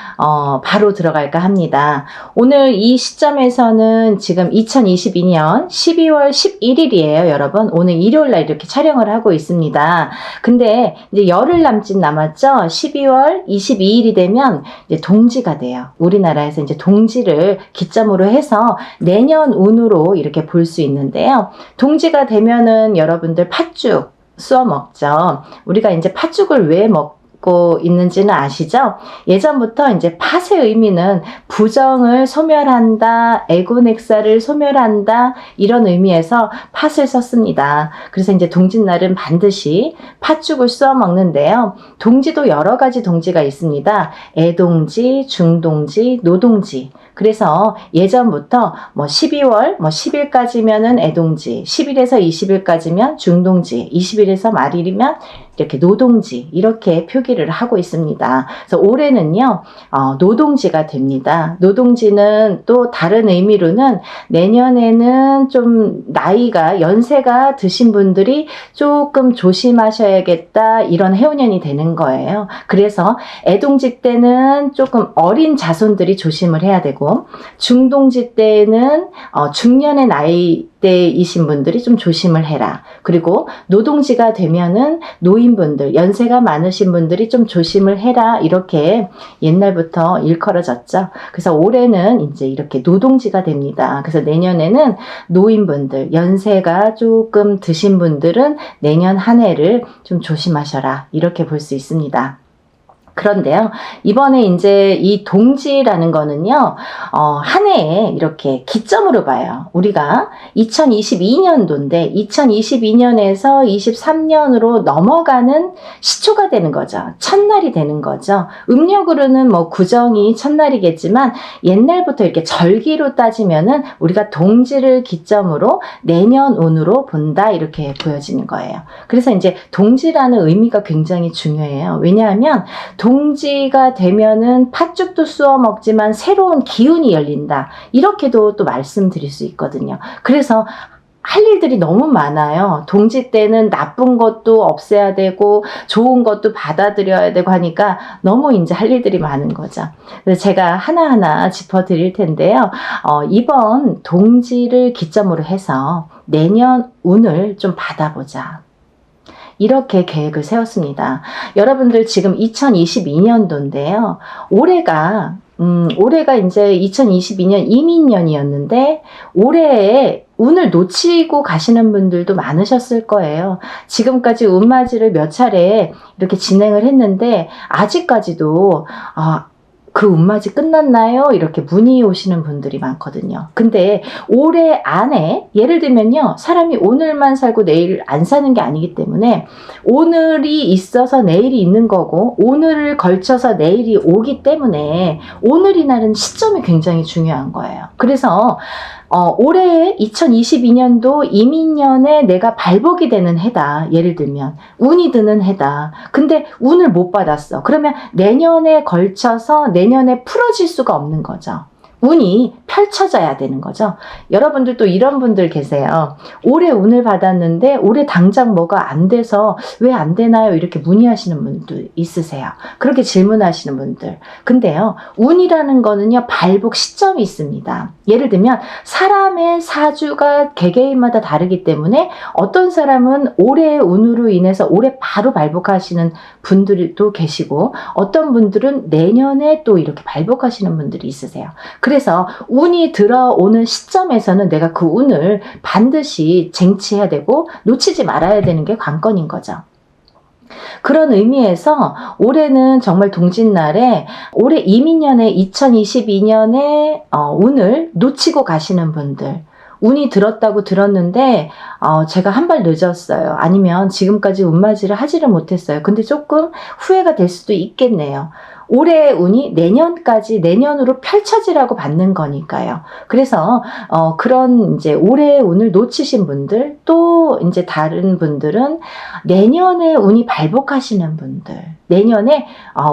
바로 들어갈까 합니다. 오늘 이 시점에서는 지금 2022년 12월 11일이에요, 여러분. 오늘 일요일 날 이렇게 촬영을 하고 있습니다. 근데 이제 열흘 남짓 남았죠. 12월 22일이 되면 이제 동지가 돼요. 우리나라에서 이제 동지를 기점으로 해서 내년 운으로 이렇게 볼 수 있는데요. 동지가 되면은 여러분 팥죽 쑤어 먹죠. 우리가 이제 팥죽을 왜 갖고 있는지는 아시죠? 예전부터 이제 팥의 의미는 부정을 소멸한다, 에고넥사를 소멸한다, 이런 의미에서 팥을 썼습니다. 그래서 이제 동짓날은 반드시 팥죽을 쏘아 먹는데요. 동지도 여러 가지 동지가 있습니다. 애동지, 중동지, 노동지. 그래서 예전부터 12월 10일까지면은 애동지, 10일에서 20일까지면 중동지, 20일에서 말일이면 이렇게 노동지, 이렇게 표기를 하고 있습니다. 그래서 올해는요, 노동지가 됩니다. 노동지는 또 다른 의미로는 내년에는 좀 나이가, 연세가 드신 분들이 조금 조심하셔야겠다, 이런 해운년이 되는 거예요. 그래서 애동지 때는 조금 어린 자손들이 조심을 해야 되고, 중동지 때는 중년의 나이대이신 분들이 좀 조심을 해라. 그리고 노동지가 되면은 노인분들, 연세가 많으신 분들이 좀 조심을 해라, 이렇게 옛날부터 일컬어졌죠. 그래서 올해는 이제 이렇게 노동지가 됩니다. 그래서 내년에는 노인분들, 연세가 조금 드신 분들은 내년 한 해를 좀 조심하셔라, 이렇게 볼 수 있습니다. 그런데요, 이번에 이제 이 동지라는 거는요, 한 해에 이렇게 기점으로 봐요. 우리가 2022년도인데, 2022년에서 23년으로 넘어가는 시초가 되는 거죠. 첫날이 되는 거죠. 음력으로는 구정이 첫날이겠지만, 옛날부터 이렇게 절기로 따지면은 우리가 동지를 기점으로 내년 운으로 본다, 이렇게 보여지는 거예요. 그래서 이제 동지라는 의미가 굉장히 중요해요. 왜냐하면 동지가 되면은 팥죽도 쏘아 먹지만 새로운 기운이 열린다, 이렇게도 또 말씀드릴 수 있거든요. 그래서 할 일들이 너무 많아요. 동지 때는 나쁜 것도 없애야 되고 좋은 것도 받아들여야 되고 하니까 너무 이제 할 일들이 많은 거죠. 그래서 제가 하나하나 짚어드릴 텐데요. 이번 동지를 기점으로 해서 내년 운을 좀 받아보자, 이렇게 계획을 세웠습니다. 여러분들 지금 2022년도인데요. 올해가 이제 2022년 이민년이었는데, 올해에 운을 놓치고 가시는 분들도 많으셨을 거예요. 지금까지 운맞이를 몇 차례 이렇게 진행을 했는데, 아직까지도, 그 운맞이 끝났나요? 이렇게 문의 오시는 분들이 많거든요. 근데 올해 안에, 예를 들면요, 사람이 오늘만 살고 내일 안 사는 게 아니기 때문에 오늘이 있어서 내일이 있는 거고, 오늘을 걸쳐서 내일이 오기 때문에 오늘이라는 시점이 굉장히 중요한 거예요. 그래서 올해 2022년도 이민년에 내가 발복이 되는 해다. 예를 들면 운이 드는 해다. 근데 운을 못 받았어. 그러면 내년에 걸쳐서 내년에 풀어질 수가 없는 거죠. 운이 펼쳐져야 되는 거죠. 여러분들도 이런 분들 계세요. 올해 운을 받았는데 올해 당장 뭐가 안 돼서 왜 안 되나요? 이렇게 문의하시는 분들 있으세요. 그렇게 질문하시는 분들. 근데요, 운이라는 거는요, 발복 시점이 있습니다. 예를 들면 사람의 사주가 개개인마다 다르기 때문에 어떤 사람은 올해의 운으로 인해서 올해 바로 발복하시는 분들도 계시고, 어떤 분들은 내년에 또 이렇게 발복하시는 분들이 있으세요. 그래서 운이 들어오는 시점에서는 내가 그 운을 반드시 쟁취해야 되고 놓치지 말아야 되는 게 관건인 거죠. 그런 의미에서 올해는 정말 동짓날에, 올해 이민년에 2022년에 운을 놓치고 가시는 분들, 운이 들었다고 들었는데 제가 한 발 늦었어요. 아니면 지금까지 운맞이를 하지를 못했어요. 근데 조금 후회가 될 수도 있겠네요. 올해의 운이 내년까지, 내년으로 펼쳐지라고 받는 거니까요. 그래서 그런 이제 올해의 운을 놓치신 분들, 또 이제 다른 분들은 내년에 운이 발복하시는 분들, 내년에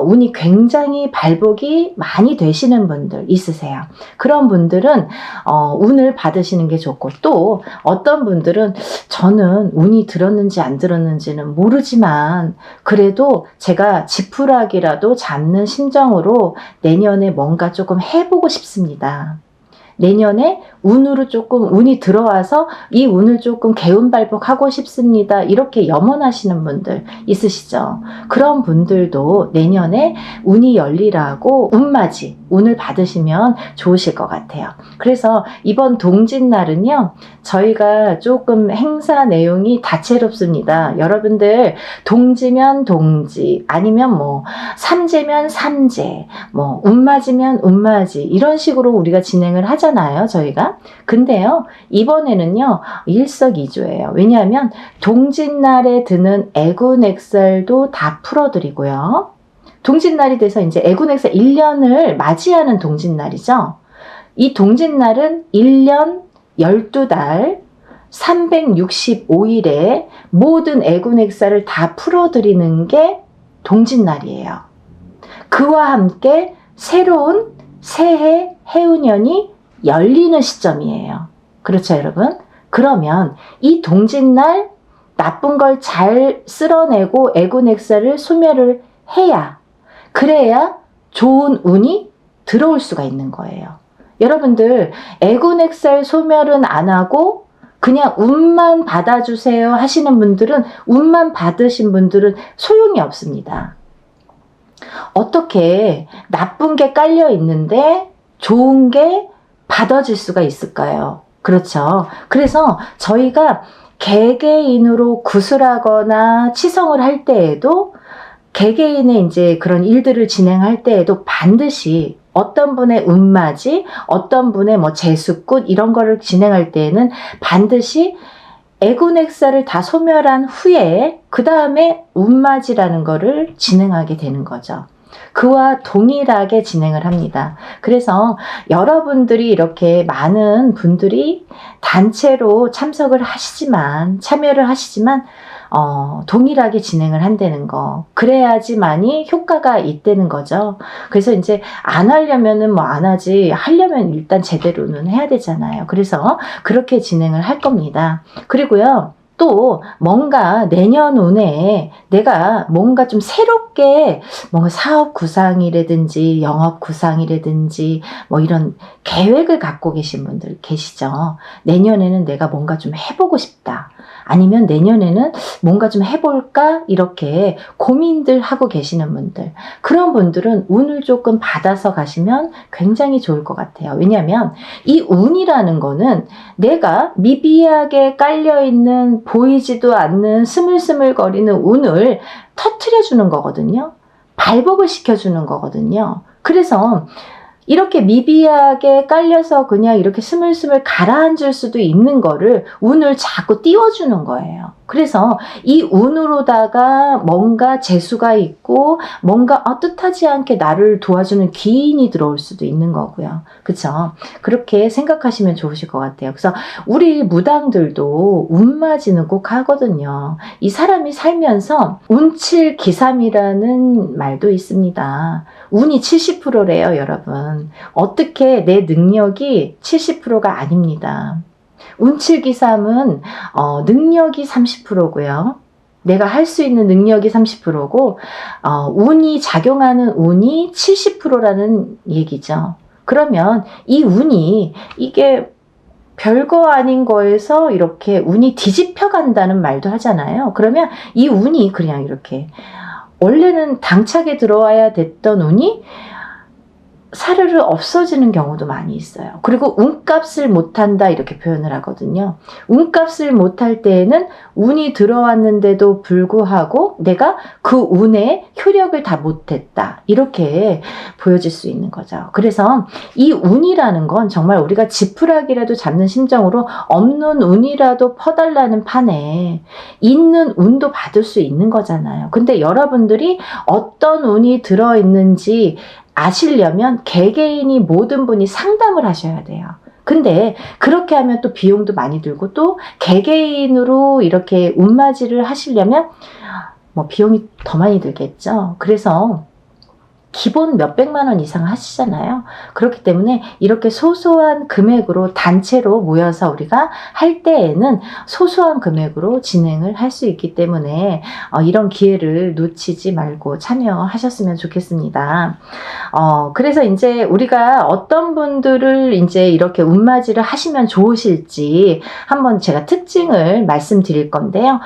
운이 굉장히 발복이 많이 되시는 분들 있으세요. 그런 분들은 운을 받으시는 게 좋고, 또 어떤 분들은 저는 운이 들었는지 안 들었는지는 모르지만 그래도 제가 지푸라기라도 잡는 심정으로 내년에 뭔가 조금 해보고 싶습니다. 내년에 운으로 조금 운이 들어와서 이 운을 조금 개운발복하고 싶습니다. 이렇게 염원하시는 분들 있으시죠? 그런 분들도 내년에 운이 열리라고 운맞이, 운을 받으시면 좋으실 것 같아요. 그래서 이번 동짓날은요, 저희가 조금 행사 내용이 다채롭습니다. 여러분들 동지면 동지, 아니면 뭐 삼재면 삼재, 뭐 운맞이면 운맞이, 이런 식으로 우리가 진행을 하잖아요, 저희가. 근데요, 이번에는요 일석이조예요. 왜냐하면 동짓날에 드는 애군액살도 다 풀어드리고요, 동짓날이 돼서 이제 애군액살 1년을 맞이하는 동짓날이죠. 이 동짓날은 1년 12달 365일에 모든 애군액살을 다 풀어드리는 게 동짓날이에요. 그와 함께 새로운 새해 해운년이 열리는 시점이에요. 그렇죠, 여러분? 그러면 이 동짓날 나쁜 걸 잘 쓸어내고 애군액살을 소멸을 해야, 그래야 좋은 운이 들어올 수가 있는 거예요. 여러분들 애군액살 소멸은 안 하고 그냥 운만 받아주세요 하시는 분들은, 운만 받으신 분들은 소용이 없습니다. 어떻게 나쁜 게 깔려 있는데 좋은 게 받아질 수가 있을까요? 그렇죠. 그래서 저희가 개개인으로 구슬하거나 치성을 할 때에도, 개개인의 이제 그런 일들을 진행할 때에도 반드시 어떤 분의 운맞이, 어떤 분의 뭐 재수꾼, 이런 거를 진행할 때에는 반드시 애군액살을 다 소멸한 후에 그 다음에 운맞이라는 거를 진행하게 되는 거죠. 그와 동일하게 진행을 합니다. 그래서 여러분들이 이렇게 많은 분들이 단체로 참여를 하시지만 동일하게 진행을 한다는 거, 그래야지만이 효과가 있다는 거죠. 그래서 이제 안 하려면은 뭐 안 하지, 하려면 일단 제대로는 해야 되잖아요. 그래서 그렇게 진행을 할 겁니다. 그리고요, 또 뭔가 내년 운에 내가 뭔가 좀 새롭게 뭔가 사업 구상이라든지 영업 구상이라든지 뭐 이런 계획을 갖고 계신 분들 계시죠. 내년에는 내가 뭔가 좀 해보고 싶다, 아니면 내년에는 뭔가 좀 해볼까, 이렇게 고민들 하고 계시는 분들, 그런 분들은 운을 조금 받아서 가시면 굉장히 좋을 것 같아요. 왜냐하면 이 운이라는 거는 내가 미비하게 깔려있는 보이지도 않는 스물스물거리는 운을 터트려 주는 거거든요. 발복을 시켜주는 거거든요. 그래서 이렇게 미비하게 깔려서 그냥 이렇게 스물스물 가라앉을 수도 있는 거를 운을 자꾸 띄워주는 거예요. 그래서 이 운으로다가 뭔가 재수가 있고 뭔가 뜻하지 않게 나를 도와주는 기인이 들어올 수도 있는 거고요. 그쵸? 그렇게 생각하시면 좋으실 것 같아요. 그래서 우리 무당들도 운맞이는 꼭 하거든요. 이 사람이 살면서 운칠기삼이라는 말도 있습니다. 운이 70%래요, 여러분. 어떻게 내 능력이 70%가 아닙니다. 운칠기삼은 능력이 30%고요. 내가 할 수 있는 능력이 30%고 운이 작용하는 운이 70%라는 얘기죠. 그러면 이 운이, 이게 별거 아닌 거에서 이렇게 운이 뒤집혀 간다는 말도 하잖아요. 그러면 이 운이 그냥 이렇게 원래는 당차게 들어와야 됐던 운이 사르르 없어지는 경우도 많이 있어요. 그리고 운값을 못한다, 이렇게 표현을 하거든요. 운값을 못할 때에는 운이 들어왔는데도 불구하고 내가 그 운의 효력을 다 못했다, 이렇게 보여질 수 있는 거죠. 그래서 이 운이라는 건 정말 우리가 지푸라기라도 잡는 심정으로 없는 운이라도 퍼달라는 판에 있는 운도 받을 수 있는 거잖아요. 근데 여러분들이 어떤 운이 들어있는지 아시려면 개개인이 모든 분이 상담을 하셔야 돼요. 근데 그렇게 하면 또 비용도 많이 들고, 또 개개인으로 이렇게 운맞이를 하시려면 뭐 비용이 더 많이 들겠죠. 그래서 기본 몇백만 원 이상 하시잖아요. 그렇기 때문에 이렇게 소소한 금액으로 단체로 모여서 우리가 할 때에는 소소한 금액으로 진행을 할 수 있기 때문에 이런 기회를 놓치지 말고 참여하셨으면 좋겠습니다. 그래서 이제 우리가 어떤 분들을 이제 이렇게 운맞이를 하시면 좋으실지 한번 제가 특징을 말씀드릴 건데요.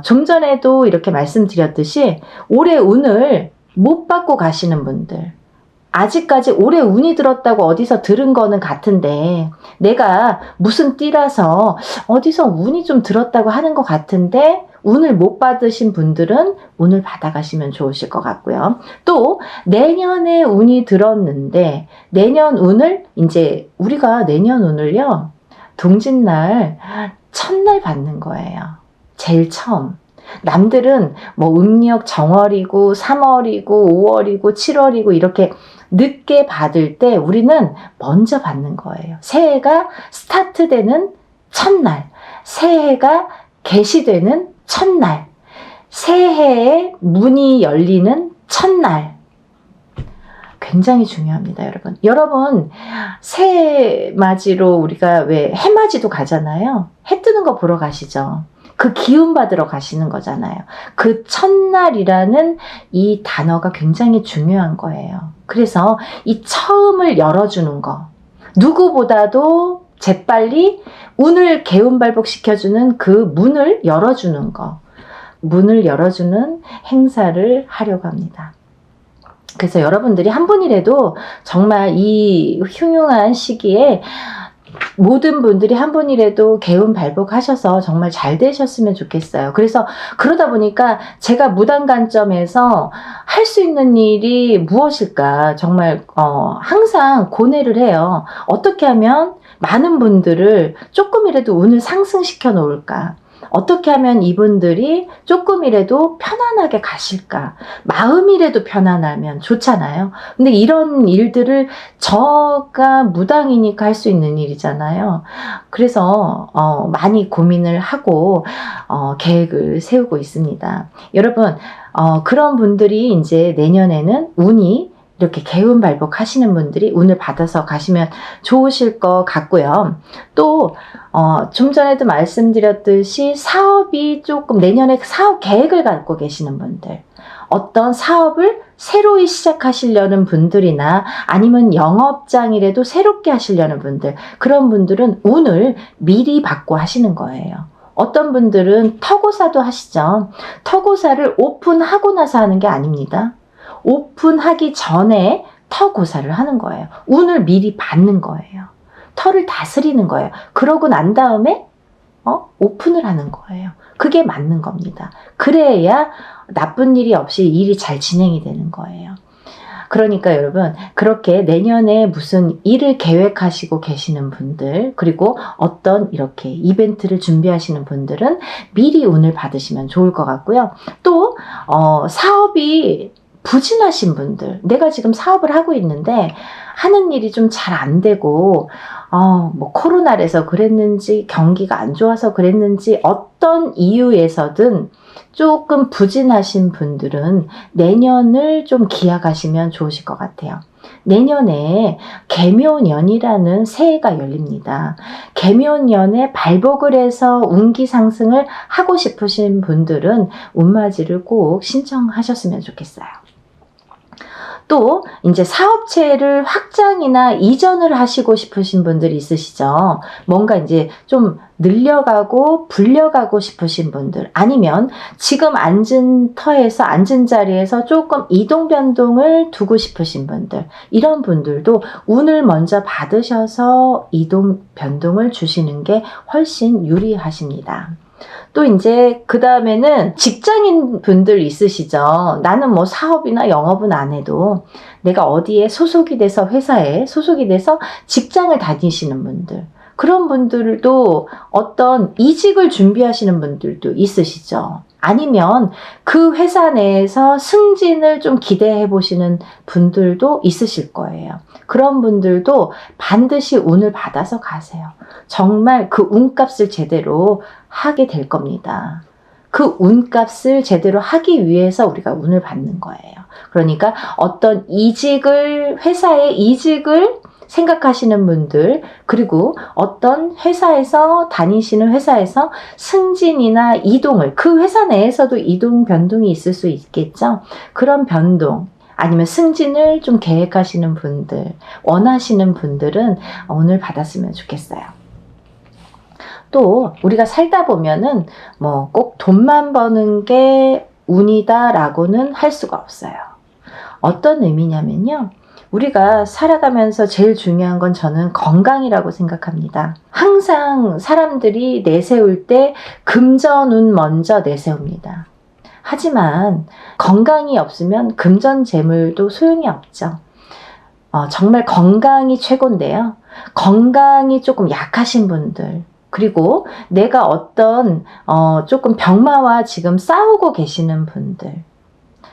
좀 전에도 이렇게 말씀드렸듯이 올해 운을 못 받고 가시는 분들, 아직까지 올해 운이 들었다고 어디서 들은 거는 같은데 내가 무슨 띠라서 어디서 운이 좀 들었다고 하는 것 같은데 운을 못 받으신 분들은 운을 받아가시면 좋으실 것 같고요. 또 내년에 운이 들었는데 내년 운을 이제 우리가 내년 운을요, 동짓날 첫날 받는 거예요. 제일 처음. 남들은 뭐 음력 정월이고 3월이고 5월이고 7월이고 이렇게 늦게 받을 때 우리는 먼저 받는 거예요. 새해가 스타트되는 첫날, 새해가 개시되는 첫날, 새해의 문이 열리는 첫날. 굉장히 중요합니다, 여러분. 여러분, 새해 맞이로 우리가 왜 해맞이도 가잖아요. 해 뜨는 거 보러 가시죠. 그 기운 받으러 가시는 거잖아요. 그 첫날이라는 이 단어가 굉장히 중요한 거예요. 그래서 이 처음을 열어주는 거, 누구보다도 재빨리 운을 개운발복시켜주는 그 문을 열어주는 거, 문을 열어주는 행사를 하려고 합니다. 그래서 여러분들이 한 분이라도 정말 이 흉흉한 시기에 모든 분들이 한 분이라도 개운발복하셔서 정말 잘 되셨으면 좋겠어요. 그래서 그러다 보니까 제가 무당 관점에서 할 수 있는 일이 무엇일까 정말 항상 고뇌를 해요. 어떻게 하면 많은 분들을 조금이라도 운을 상승시켜 놓을까? 어떻게 하면 이분들이 조금이라도 편안하게 가실까? 마음이라도 편안하면 좋잖아요. 근데 이런 일들을 저가 무당이니까 할 수 있는 일이잖아요. 그래서 많이 고민을 하고 계획을 세우고 있습니다. 여러분, 그런 분들이 이제 내년에는 운이 이렇게 개운발복 하시는 분들이 운을 받아서 가시면 좋으실 것 같고요. 또 좀 전에도 말씀드렸듯이 사업이 조금 내년에 사업 계획을 갖고 계시는 분들, 어떤 사업을 새로이 시작하시려는 분들이나 아니면 영업장이라도 새롭게 하시려는 분들, 그런 분들은 운을 미리 받고 하시는 거예요. 어떤 분들은 터고사도 하시죠. 터고사를 오픈하고 나서 하는 게 아닙니다. 오픈하기 전에 터고사를 하는 거예요. 운을 미리 받는 거예요. 터를 다스리는 거예요. 그러고 난 다음에 오픈을 하는 거예요. 그게 맞는 겁니다. 그래야 나쁜 일이 없이 일이 잘 진행이 되는 거예요. 그러니까 여러분, 그렇게 내년에 무슨 일을 계획하시고 계시는 분들, 그리고 어떤 이렇게 이벤트를 준비하시는 분들은 미리 운을 받으시면 좋을 것 같고요. 또 사업이 부진하신 분들, 내가 지금 사업을 하고 있는데 하는 일이 좀 잘 안 되고 뭐 코로나라서 그랬는지 경기가 안 좋아서 그랬는지 어떤 이유에서든 조금 부진하신 분들은 내년을 좀 기약하시면 좋으실 것 같아요. 내년에 개묘년이라는 새해가 열립니다. 개묘년에 발복을 해서 운기 상승을 하고 싶으신 분들은 운맞이를 꼭 신청하셨으면 좋겠어요. 또 이제 사업체를 확장이나 이전을 하시고 싶으신 분들이 있으시죠. 뭔가 이제 좀 늘려가고 불려가고 싶으신 분들, 아니면 지금 앉은 터에서 앉은 자리에서 조금 이동 변동을 두고 싶으신 분들, 이런 분들도 운을 먼저 받으셔서 이동 변동을 주시는 게 훨씬 유리하십니다. 또 이제 그 다음에는 직장인 분들 있으시죠. 나는 뭐 사업이나 영업은 안 해도 내가 어디에 소속이 돼서 회사에 소속이 돼서 직장을 다니시는 분들, 그런 분들도 어떤 이직을 준비하시는 분들도 있으시죠. 아니면 그 회사 내에서 승진을 좀 기대해 보시는 분들도 있으실 거예요. 그런 분들도 반드시 운을 받아서 가세요. 정말 그 운값을 제대로 하게 될 겁니다. 그 운값을 제대로 하기 위해서 우리가 운을 받는 거예요. 그러니까 어떤 회사의 이직을 생각하시는 분들, 그리고 어떤 다니시는 회사에서 승진이나 이동을, 그 회사 내에서도 이동 변동이 있을 수 있겠죠. 그런 변동, 아니면 승진을 좀 계획하시는 분들, 원하시는 분들은 오늘 받았으면 좋겠어요. 또 우리가 살다 보면은 뭐 꼭 돈만 버는 게 운이다라고는 할 수가 없어요. 어떤 의미냐면요. 우리가 살아가면서 제일 중요한 건 저는 건강이라고 생각합니다. 항상 사람들이 내세울 때 금전운 먼저 내세웁니다. 하지만 건강이 없으면 금전재물도 소용이 없죠. 정말 건강이 최고인데요. 건강이 조금 약하신 분들, 그리고 내가 조금 병마와 지금 싸우고 계시는 분들,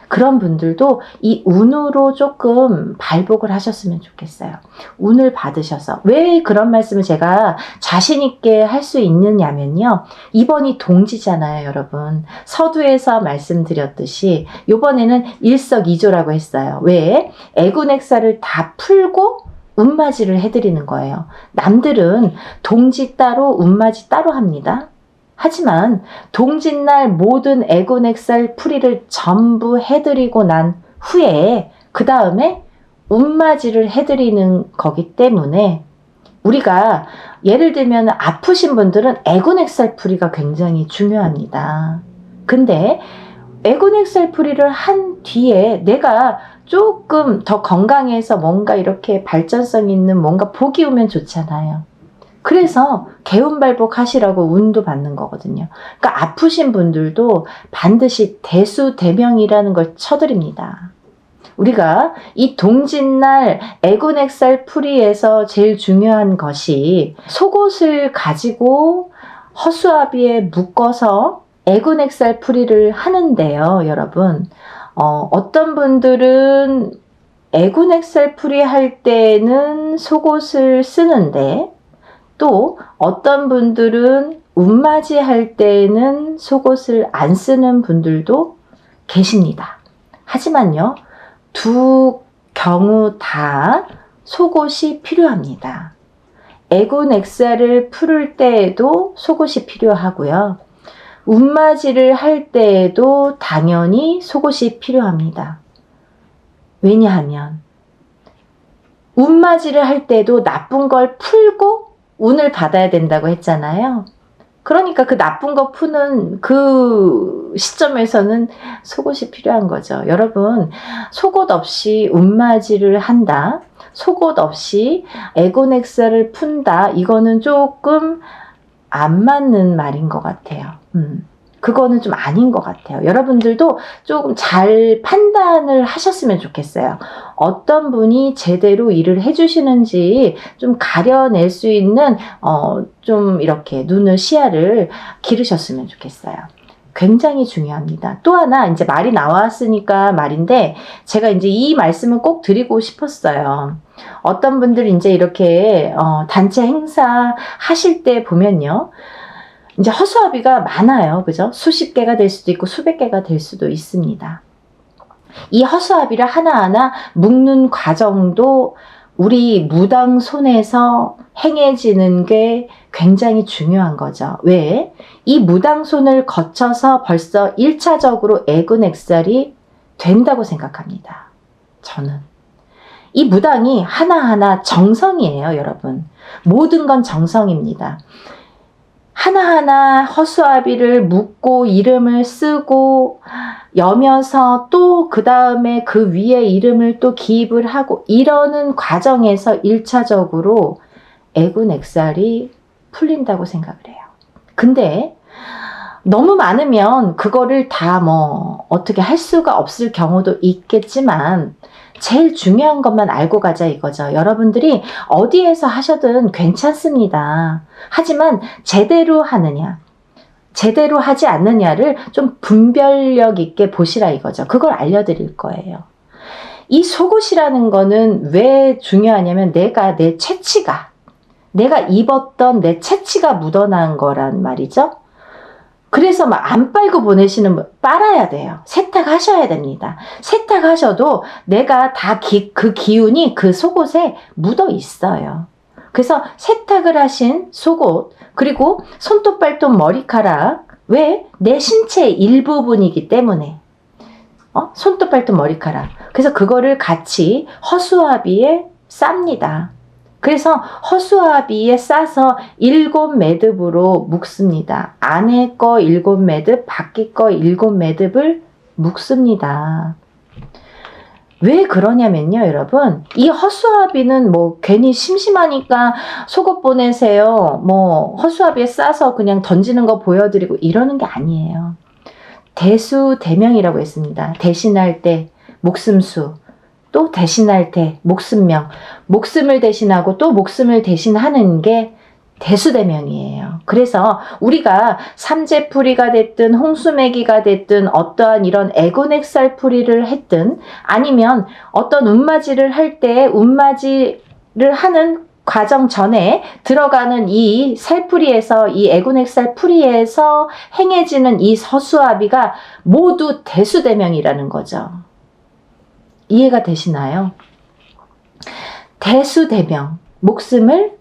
그런 분들도 이 운으로 조금 발복을 하셨으면 좋겠어요. 운을 받으셔서. 왜 그런 말씀을 제가 자신 있게 할 수 있느냐면요. 이번이 동지잖아요, 여러분. 서두에서 말씀드렸듯이 이번에는 일석이조라고 했어요. 왜? 애군액사를 다 풀고 운맞이를 해드리는 거예요. 남들은 동지 따로 운맞이 따로 합니다. 하지만 동짓날 모든 애군액살 풀이를 전부 해드리고 난 후에 그 다음에 운맞이를 해드리는 거기 때문에, 우리가 예를 들면 아프신 분들은 애군액살 풀이가 굉장히 중요합니다. 근데 애군액살 풀이를 한 뒤에 내가 조금 더 건강해서 뭔가 이렇게 발전성 있는 뭔가 복이 오면 좋잖아요. 그래서 개운발복하시라고 운도 받는 거거든요. 그러니까 아프신 분들도 반드시 대수대명이라는 걸 쳐드립니다. 우리가 이 동짓날 애군액살 풀이에서 제일 중요한 것이 속옷을 가지고 허수아비에 묶어서 애군액살 풀이를 하는데요, 여러분. 어떤 분들은 애군액살 풀이 할 때는 속옷을 쓰는데, 또 어떤 분들은 운맞이 할 때는 속옷을 안 쓰는 분들도 계십니다. 하지만요, 두 경우 다 속옷이 필요합니다. 애군액살을 풀을 때에도 속옷이 필요하고요. 운맞이를 할 때에도 당연히 속옷이 필요합니다. 왜냐하면 운맞이를 할 때도 나쁜 걸 풀고 운을 받아야 된다고 했잖아요. 그러니까 그 나쁜 거 푸는 그 시점에서는 속옷이 필요한 거죠. 여러분, 속옷 없이 운맞이를 한다, 속옷 없이 애곤엑사를 푼다, 이거는 조금 안 맞는 말인 것 같아요. 그거는 좀 아닌 것 같아요. 여러분들도 조금 잘 판단을 하셨으면 좋겠어요. 어떤 분이 제대로 일을 해주시는지 좀 가려낼 수 있는 좀 이렇게 시야를 기르셨으면 좋겠어요. 굉장히 중요합니다. 또 하나, 이제 말이 나왔으니까 말인데, 제가 이제 이 말씀을 꼭 드리고 싶었어요. 어떤 분들 이제 이렇게 단체 행사 하실 때 보면요, 이제 허수아비가 많아요. 그죠? 수십 개가 될 수도 있고 수백 개가 될 수도 있습니다. 이 허수아비를 하나하나 묶는 과정도 우리 무당 손에서 행해지는 게 굉장히 중요한 거죠. 왜? 이 무당 손을 거쳐서 벌써 1차적으로 애군액살이 된다고 생각합니다. 저는. 이 무당이 하나하나 정성이에요, 여러분. 모든 건 정성입니다. 하나하나 허수아비를 묶고 이름을 쓰고 여며서 또 그 다음에 그 위에 이름을 또 기입을 하고 이러는 과정에서 1차적으로 애군액살이 풀린다고 생각을 해요. 근데 너무 많으면 그거를 다 어떻게 할 수가 없을 경우도 있겠지만 제일 중요한 것만 알고 가자 이거죠. 여러분들이 어디에서 하셔든 괜찮습니다. 하지만 제대로 하느냐, 제대로 하지 않느냐를 좀 분별력 있게 보시라 이거죠. 그걸 알려드릴 거예요. 이 속옷이라는 거는 왜 중요하냐면 내 체치가, 내가 입었던 내 체치가 묻어난 거란 말이죠. 그래서 막 안 빨고 보내시는 분, 빨아야 돼요. 세탁하셔야 됩니다. 세탁하셔도 내가 다 그 기운이 그 속옷에 묻어 있어요. 그래서 세탁을 하신 속옷, 그리고 손톱, 발톱, 머리카락, 왜? 내 신체의 일부분이기 때문에. 손톱, 발톱, 머리카락. 그래서 그거를 같이 허수아비에 쌉니다. 그래서 허수아비에 싸서 7매듭으로 묶습니다. 안에 거 7매듭, 밖에 거 7매듭을 묶습니다. 왜 그러냐면요, 여러분. 이 허수아비는 뭐 괜히 심심하니까 속옷 보내세요. 뭐 허수아비에 싸서 그냥 던지는 거 보여드리고 이러는 게 아니에요. 대수대명이라고 했습니다. 대신할 때 목숨수, 또 대신할 때 목숨명, 목숨을 대신하고 또 목숨을 대신하는 게 대수대명이에요. 그래서 우리가 삼재풀이가 됐든 홍수매기가 됐든 어떠한 이런 애곤액살풀이를 했든 아니면 어떤 운맞이를 할 때 운맞이를 하는 과정 전에 들어가는 이 살풀이에서, 이 애곤액살풀이에서 행해지는 이 허수아비가 모두 대수대명이라는 거죠. 이해가 되시나요? 대수대명, 목숨을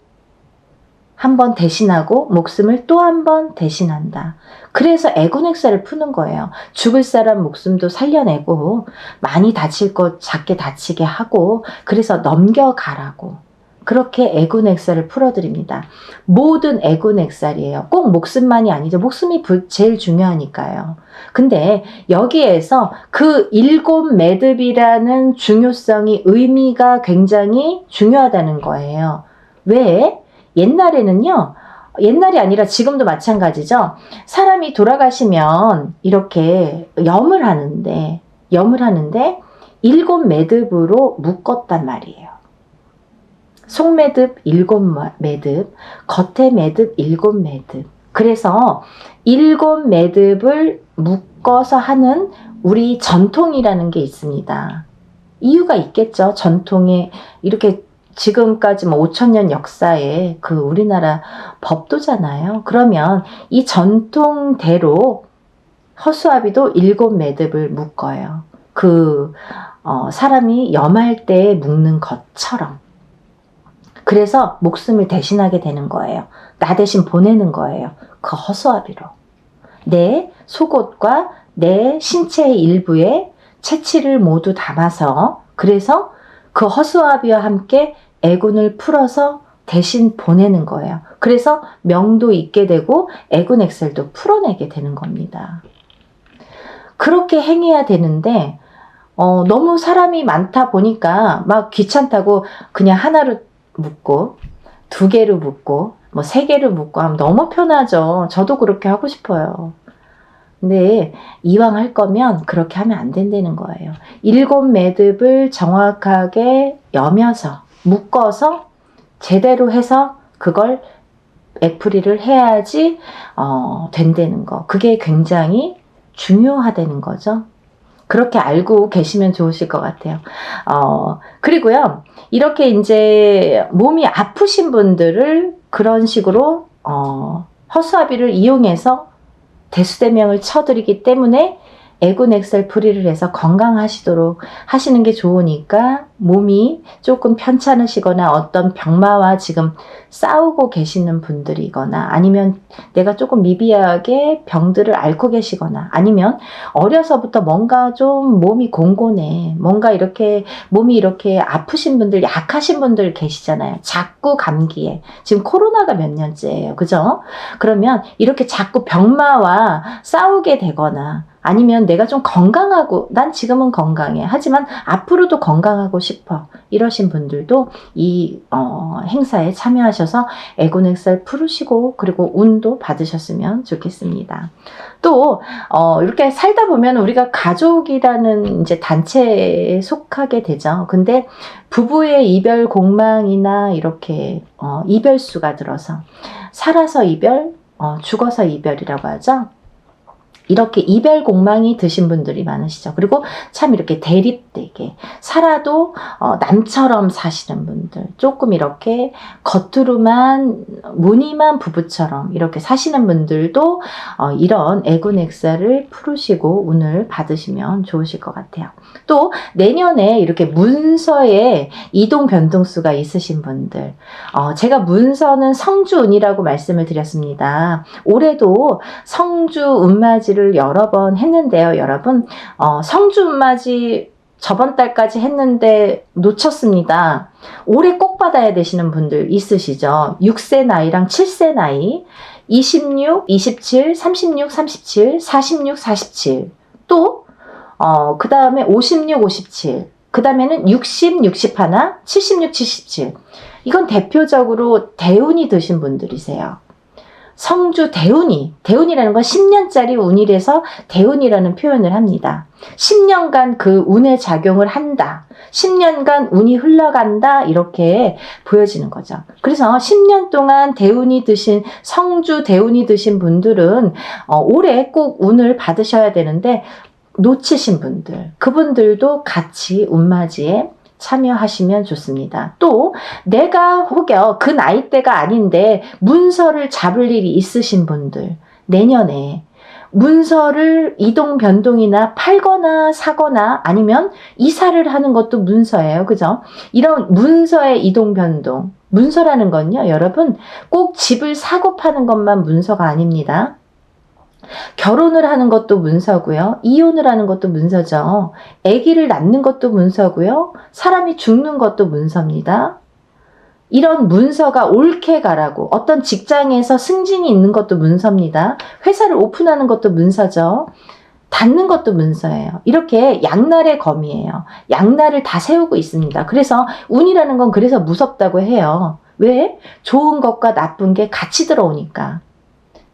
한 번 대신하고 목숨을 또 한 번 대신한다. 그래서 애곤액살을 푸는 거예요. 죽을 사람 목숨도 살려내고 많이 다칠 것 작게 다치게 하고 그래서 넘겨가라고. 그렇게 애곤액살을 풀어드립니다. 모든 애곤액살이에요. 꼭 목숨만이 아니죠. 목숨이 제일 중요하니까요. 근데 여기에서 그 7매듭이라는 중요성이, 의미가 굉장히 중요하다는 거예요. 왜? 옛날에는요, 옛날이 아니라 지금도 마찬가지죠. 사람이 돌아가시면 이렇게 염을 하는데 7매듭으로 묶었단 말이에요. 속매듭 7매듭, 겉에 매듭 7매듭. 그래서 7매듭을 묶어서 하는 우리 전통이라는 게 있습니다. 이유가 있겠죠. 전통에 이렇게 지금까지 뭐 5,000년 역사의 그 우리나라 법도잖아요. 그러면 이 전통대로 허수아비도 7매듭을 묶어요. 사람이 염할 때 묶는 것처럼. 그래서 목숨을 대신하게 되는 거예요. 나 대신 보내는 거예요. 그 허수아비로. 내 속옷과 내 신체의 일부에 채취를 모두 담아서, 그래서 그 허수아비와 함께 애군을 풀어서 대신 보내는 거예요. 그래서 명도 있게 되고 애군액살도 풀어내게 되는 겁니다. 그렇게 행해야 되는데 너무 사람이 많다 보니까 막 귀찮다고 그냥 하나로 묶고 2개로 묶고 뭐 3개로 묶고 하면 너무 편하죠. 저도 그렇게 하고 싶어요. 근데 이왕 할 거면 그렇게 하면 안 된다는 거예요. 7매듭을 정확하게 여며서 묶어서 제대로 해서 그걸 액풀이를 해야지 된다는 거. 그게 굉장히 중요하다는 거죠. 그렇게 알고 계시면 좋으실 것 같아요. 그리고요, 이렇게 이제 몸이 아프신 분들을 그런 식으로 허수아비를 이용해서 대수대명을 쳐드리기 때문에 애곤액살 풀이를 해서 건강하시도록 하시는 게 좋으니까, 몸이 조금 편찮으시거나 어떤 병마와 지금 싸우고 계시는 분들이거나 아니면 내가 조금 미비하게 병들을 앓고 계시거나 아니면 어려서부터 뭔가 좀 몸이 공곤해, 뭔가 이렇게 몸이 이렇게 아프신 분들, 약하신 분들 계시잖아요. 자꾸 감기에. 지금 코로나가 몇 년째예요. 그죠? 그러면 이렇게 자꾸 병마와 싸우게 되거나 아니면 내가 좀 건강하고, 난 지금은 건강해. 하지만 앞으로도 건강하고 싶어. 이러신 분들도 이 행사에 참여하셔서 애곤액살 풀으시고 그리고 운도 받으셨으면 좋겠습니다. 또 이렇게 살다 보면 우리가 가족이라는 이제 단체에 속하게 되죠. 근데 부부의 이별 공망이나 이렇게 이별수가 들어서 살아서 이별, 죽어서 이별이라고 하죠. 이렇게 이별 공망이 드신 분들이 많으시죠. 그리고 참 이렇게 대립되게 살아도 남처럼 사시는 분들, 분들, 조금 이렇게 겉으로만 무늬만 부부처럼 이렇게 사시는 분들도 이런 에고넥사를 풀으시고 운을 받으시면 좋으실 것 같아요. 또 내년에 이렇게 문서에 이동 변동수가 있으신 분들, 제가 문서는 성주운이라고 말씀을 드렸습니다. 올해도 성주 운맞이를 여러 번 했는데요, 여러분. 성주 운맞이 저번 달까지 했는데 놓쳤습니다. 올해 꼭 받아야 되시는 분들 있으시죠? 6세 나이랑 7세 나이, 26, 27, 36, 37, 46, 47. 또 그 다음에 56, 57. 그 다음에는 60, 61, 76, 77. 이건 대표적으로 대운이 드신 분들이세요. 성주 대운이, 대운이라는 건 10년짜리 운이라서 대운이라는 표현을 합니다. 10년간 그 운의 작용을 한다. 10년간 운이 흘러간다. 이렇게 보여지는 거죠. 그래서 10년 동안 대운이 드신, 성주 대운이 드신 분들은 올해 꼭 운을 받으셔야 되는데 놓치신 분들, 그분들도 같이 운맞이에 참여하시면 좋습니다. 또 내가 혹여 그 나이대가 아닌데 문서를 잡을 일이 있으신 분들, 내년에 문서를 이동 변동이나 팔거나 사거나 아니면 이사를 하는 것도 문서예요. 그죠? 이런 문서의 이동 변동, 문서라는 건요, 여러분 꼭 집을 사고 파는 것만 문서가 아닙니다. 결혼을 하는 것도 문서고요. 이혼을 하는 것도 문서죠. 아기를 낳는 것도 문서고요. 사람이 죽는 것도 문서입니다. 이런 문서가 옳게 가라고, 어떤 직장에서 승진이 있는 것도 문서입니다. 회사를 오픈하는 것도 문서죠. 닫는 것도 문서예요. 이렇게 양날의 검이에요. 양날을 다 세우고 있습니다. 그래서 운이라는 건 그래서 무섭다고 해요. 왜? 좋은 것과 나쁜 게 같이 들어오니까.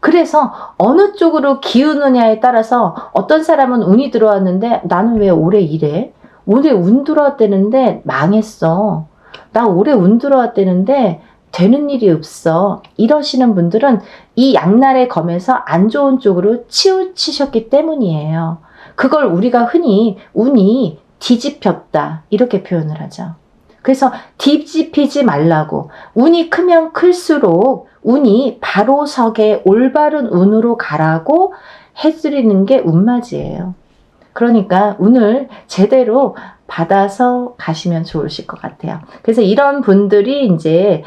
그래서 어느 쪽으로 기우느냐에 따라서 어떤 사람은 운이 들어왔는데 나는 왜 올해 이래? 올해 운 들어왔다는데 망했어. 나 올해 운 들어왔다는데 되는 일이 없어. 이러시는 분들은 이 양날의 검에서 안 좋은 쪽으로 치우치셨기 때문이에요. 그걸 우리가 흔히 운이 뒤집혔다 이렇게 표현을 하죠. 그래서 뒤집히지 말라고, 운이 크면 클수록 운이 바로 서게 올바른 운으로 가라고 해드리는 게 운맞이예요. 그러니까 운을 제대로 받아서 가시면 좋으실 것 같아요. 그래서 이런 분들이 이제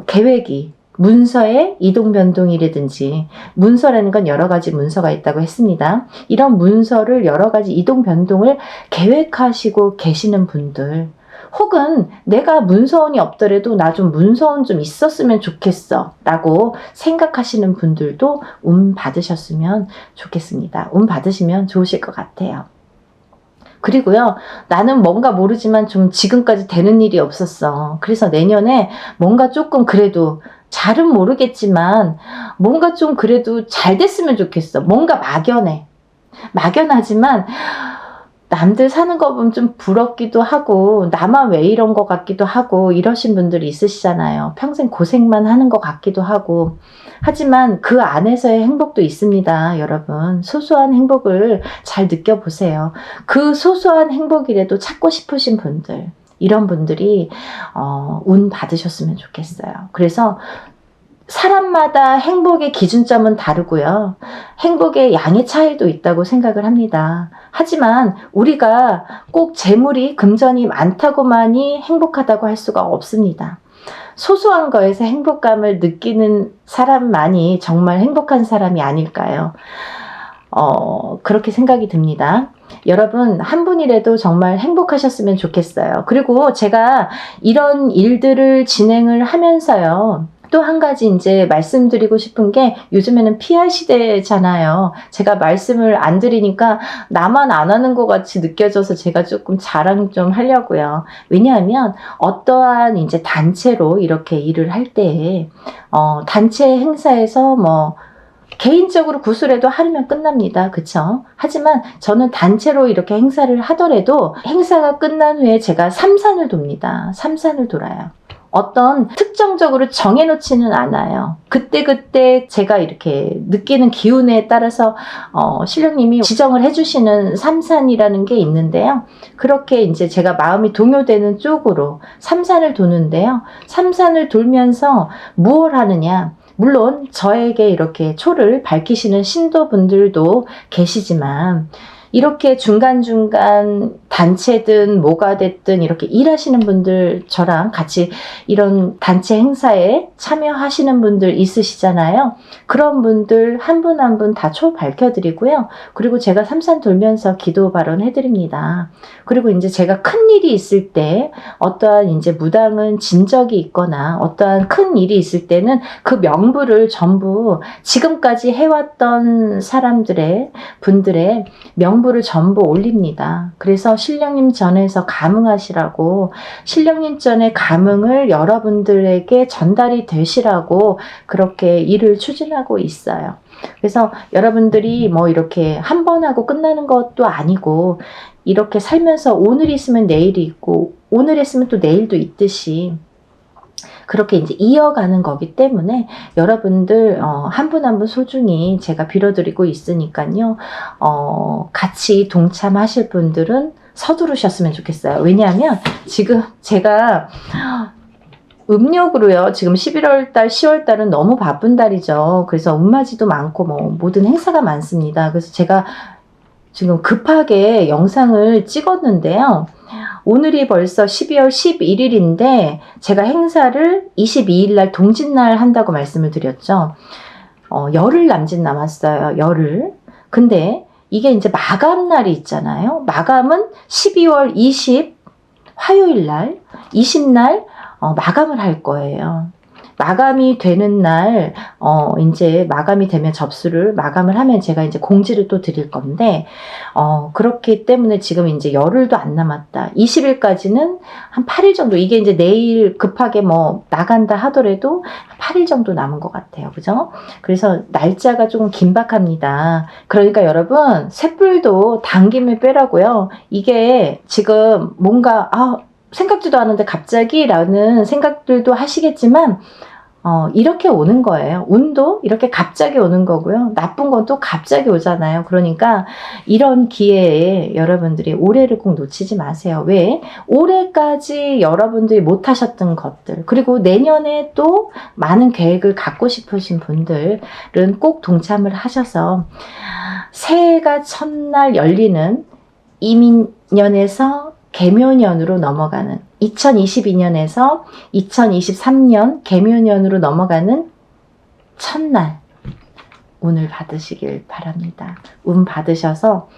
계획이 문서의 이동 변동이라든지, 문서라는 건 여러 가지 문서가 있다고 했습니다. 이런 문서를 여러 가지 이동 변동을 계획하시고 계시는 분들, 혹은 내가 문서운이 없더라도 나 좀 문서운 좀 있었으면 좋겠어 라고 생각하시는 분들도 운 받으셨으면 좋겠습니다. 운 받으시면 좋으실 것 같아요. 그리고요, 나는 뭔가 모르지만 좀 지금까지 되는 일이 없었어. 그래서 내년에 뭔가 조금 그래도, 잘은 모르겠지만 뭔가 좀 그래도 잘 됐으면 좋겠어. 뭔가 막연해. 막연하지만 남들 사는 거 보면 좀 부럽기도 하고, 나만 왜 이런 것 같기도 하고, 이러신 분들이 있으시잖아요. 평생 고생만 하는 것 같기도 하고. 하지만 그 안에서의 행복도 있습니다, 여러분. 소소한 행복을 잘 느껴보세요. 그 소소한 행복이라도 찾고 싶으신 분들, 이런 분들이 운 받으셨으면 좋겠어요. 그래서 사람마다 행복의 기준점은 다르고요. 행복의 양의 차이도 있다고 생각을 합니다. 하지만 우리가 꼭 재물이, 금전이 많다고만이 행복하다고 할 수가 없습니다. 소소한 거에서 행복감을 느끼는 사람만이 정말 행복한 사람이 아닐까요? 그렇게 생각이 듭니다. 여러분, 한 분이라도 정말 행복하셨으면 좋겠어요. 그리고 제가 이런 일들을 진행을 하면서요, 또 한 가지 이제 말씀드리고 싶은 게, 요즘에는 PR 시대잖아요. 제가 말씀을 안 드리니까 나만 안 하는 것 같이 느껴져서 제가 조금 자랑 좀 하려고요. 왜냐하면 어떠한 이제 단체로 이렇게 일을 할 때, 단체 행사에서 뭐 개인적으로 구슬해도 하루면 끝납니다. 그쵸? 하지만 저는 단체로 이렇게 행사를 하더라도 행사가 끝난 후에 제가 삼산을 돕니다. 삼산을 돌아요. 어떤 특정적으로 정해놓지는 않아요. 그때그때 제가 이렇게 느끼는 기운에 따라서 신령님이 지정을 해주시는 삼산이라는 게 있는데요. 그렇게 이제 제가 마음이 동요되는 쪽으로 삼산을 도는데요. 삼산을 돌면서 무엇을 하느냐? 물론 저에게 이렇게 초를 밝히시는 신도분들도 계시지만 이렇게 중간중간 단체든 뭐가 됐든 이렇게 일하시는 분들, 저랑 같이 이런 단체 행사에 참여하시는 분들 있으시잖아요. 그런 분들 한 분 한 분 다 초 밝혀드리고요. 그리고 제가 삼산 돌면서 기도 발언해드립니다. 그리고 이제 제가 큰 일이 있을 때 어떠한 이제 무당은 진적이 있거나 어떠한 큰 일이 있을 때는 그 명부를 전부 지금까지 해왔던 사람들의 분들의 명부를 전부 올립니다. 그래서 신령님 전에서 감응하시라고, 신령님 전의 감응을 여러분들에게 전달이 되시라고 그렇게 일을 추진하고 있어요. 그래서 여러분들이 뭐 이렇게 한 번 하고 끝나는 것도 아니고 이렇게 살면서 오늘 있으면 내일이 있고 오늘 했으면 또 내일도 있듯이 그렇게 이제 이어가는 거기 때문에 여러분들 한 분 한 분 소중히 제가 빌어드리고 있으니까요. 같이 동참하실 분들은 서두르셨으면 좋겠어요. 왜냐하면 지금 제가 음력으로요. 지금 11월달, 10월달은 너무 바쁜 달이죠. 그래서 음맞이도 많고 뭐 모든 행사가 많습니다. 그래서 제가 지금 급하게 영상을 찍었는데요. 오늘이 벌써 12월 11일인데 제가 행사를 22일 날 동짓날 한다고 말씀을 드렸죠. 열흘 남짓 남았어요. 열흘. 근데 이게 이제 마감 날이 있잖아요. 마감은 12월 20 화요일 날, 20날 마감을 할 거예요. 마감이 되는 날, 이제 마감이 되면 접수를 마감을 하면 제가 이제 공지를 또 드릴 건데, 그렇기 때문에 지금 이제 열흘도 안 남았다. 20일까지는 한 8일 정도, 이게 이제 내일 급하게 뭐 나간다 하더라도 8일 정도 남은 것 같아요. 그죠? 그래서 날짜가 조금 긴박합니다. 그러니까 여러분, 쇳불도 당김을 빼라고요. 이게 지금 뭔가, 생각지도 않은데 갑자기 라는 생각들도 하시겠지만 이렇게 오는 거예요. 운도 이렇게 갑자기 오는 거고요. 나쁜 건 또 갑자기 오잖아요. 그러니까 이런 기회에 여러분들이 올해를 꼭 놓치지 마세요. 왜? 올해까지 여러분들이 못하셨던 것들, 그리고 내년에 또 많은 계획을 갖고 싶으신 분들은 꼭 동참을 하셔서 새해가 첫날 열리는 이민년에서 개묘년으로 넘어가는 2022년에서 2023년 개묘년으로 넘어가는 첫날 운을 받으시길 바랍니다. 운 받으셔서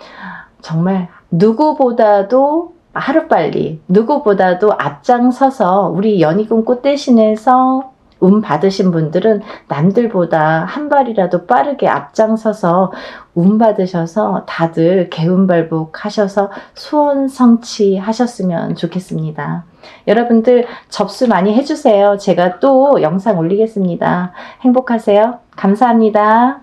정말 누구보다도 하루빨리, 누구보다도 앞장서서 우리 연희군 꽃대신에서 운 받으신 분들은 남들보다 한 발이라도 빠르게 앞장서서 운 받으셔서 다들 개운발복 하셔서 소원 성취하셨으면 좋겠습니다. 여러분들 접수 많이 해주세요. 제가 또 영상 올리겠습니다. 행복하세요. 감사합니다.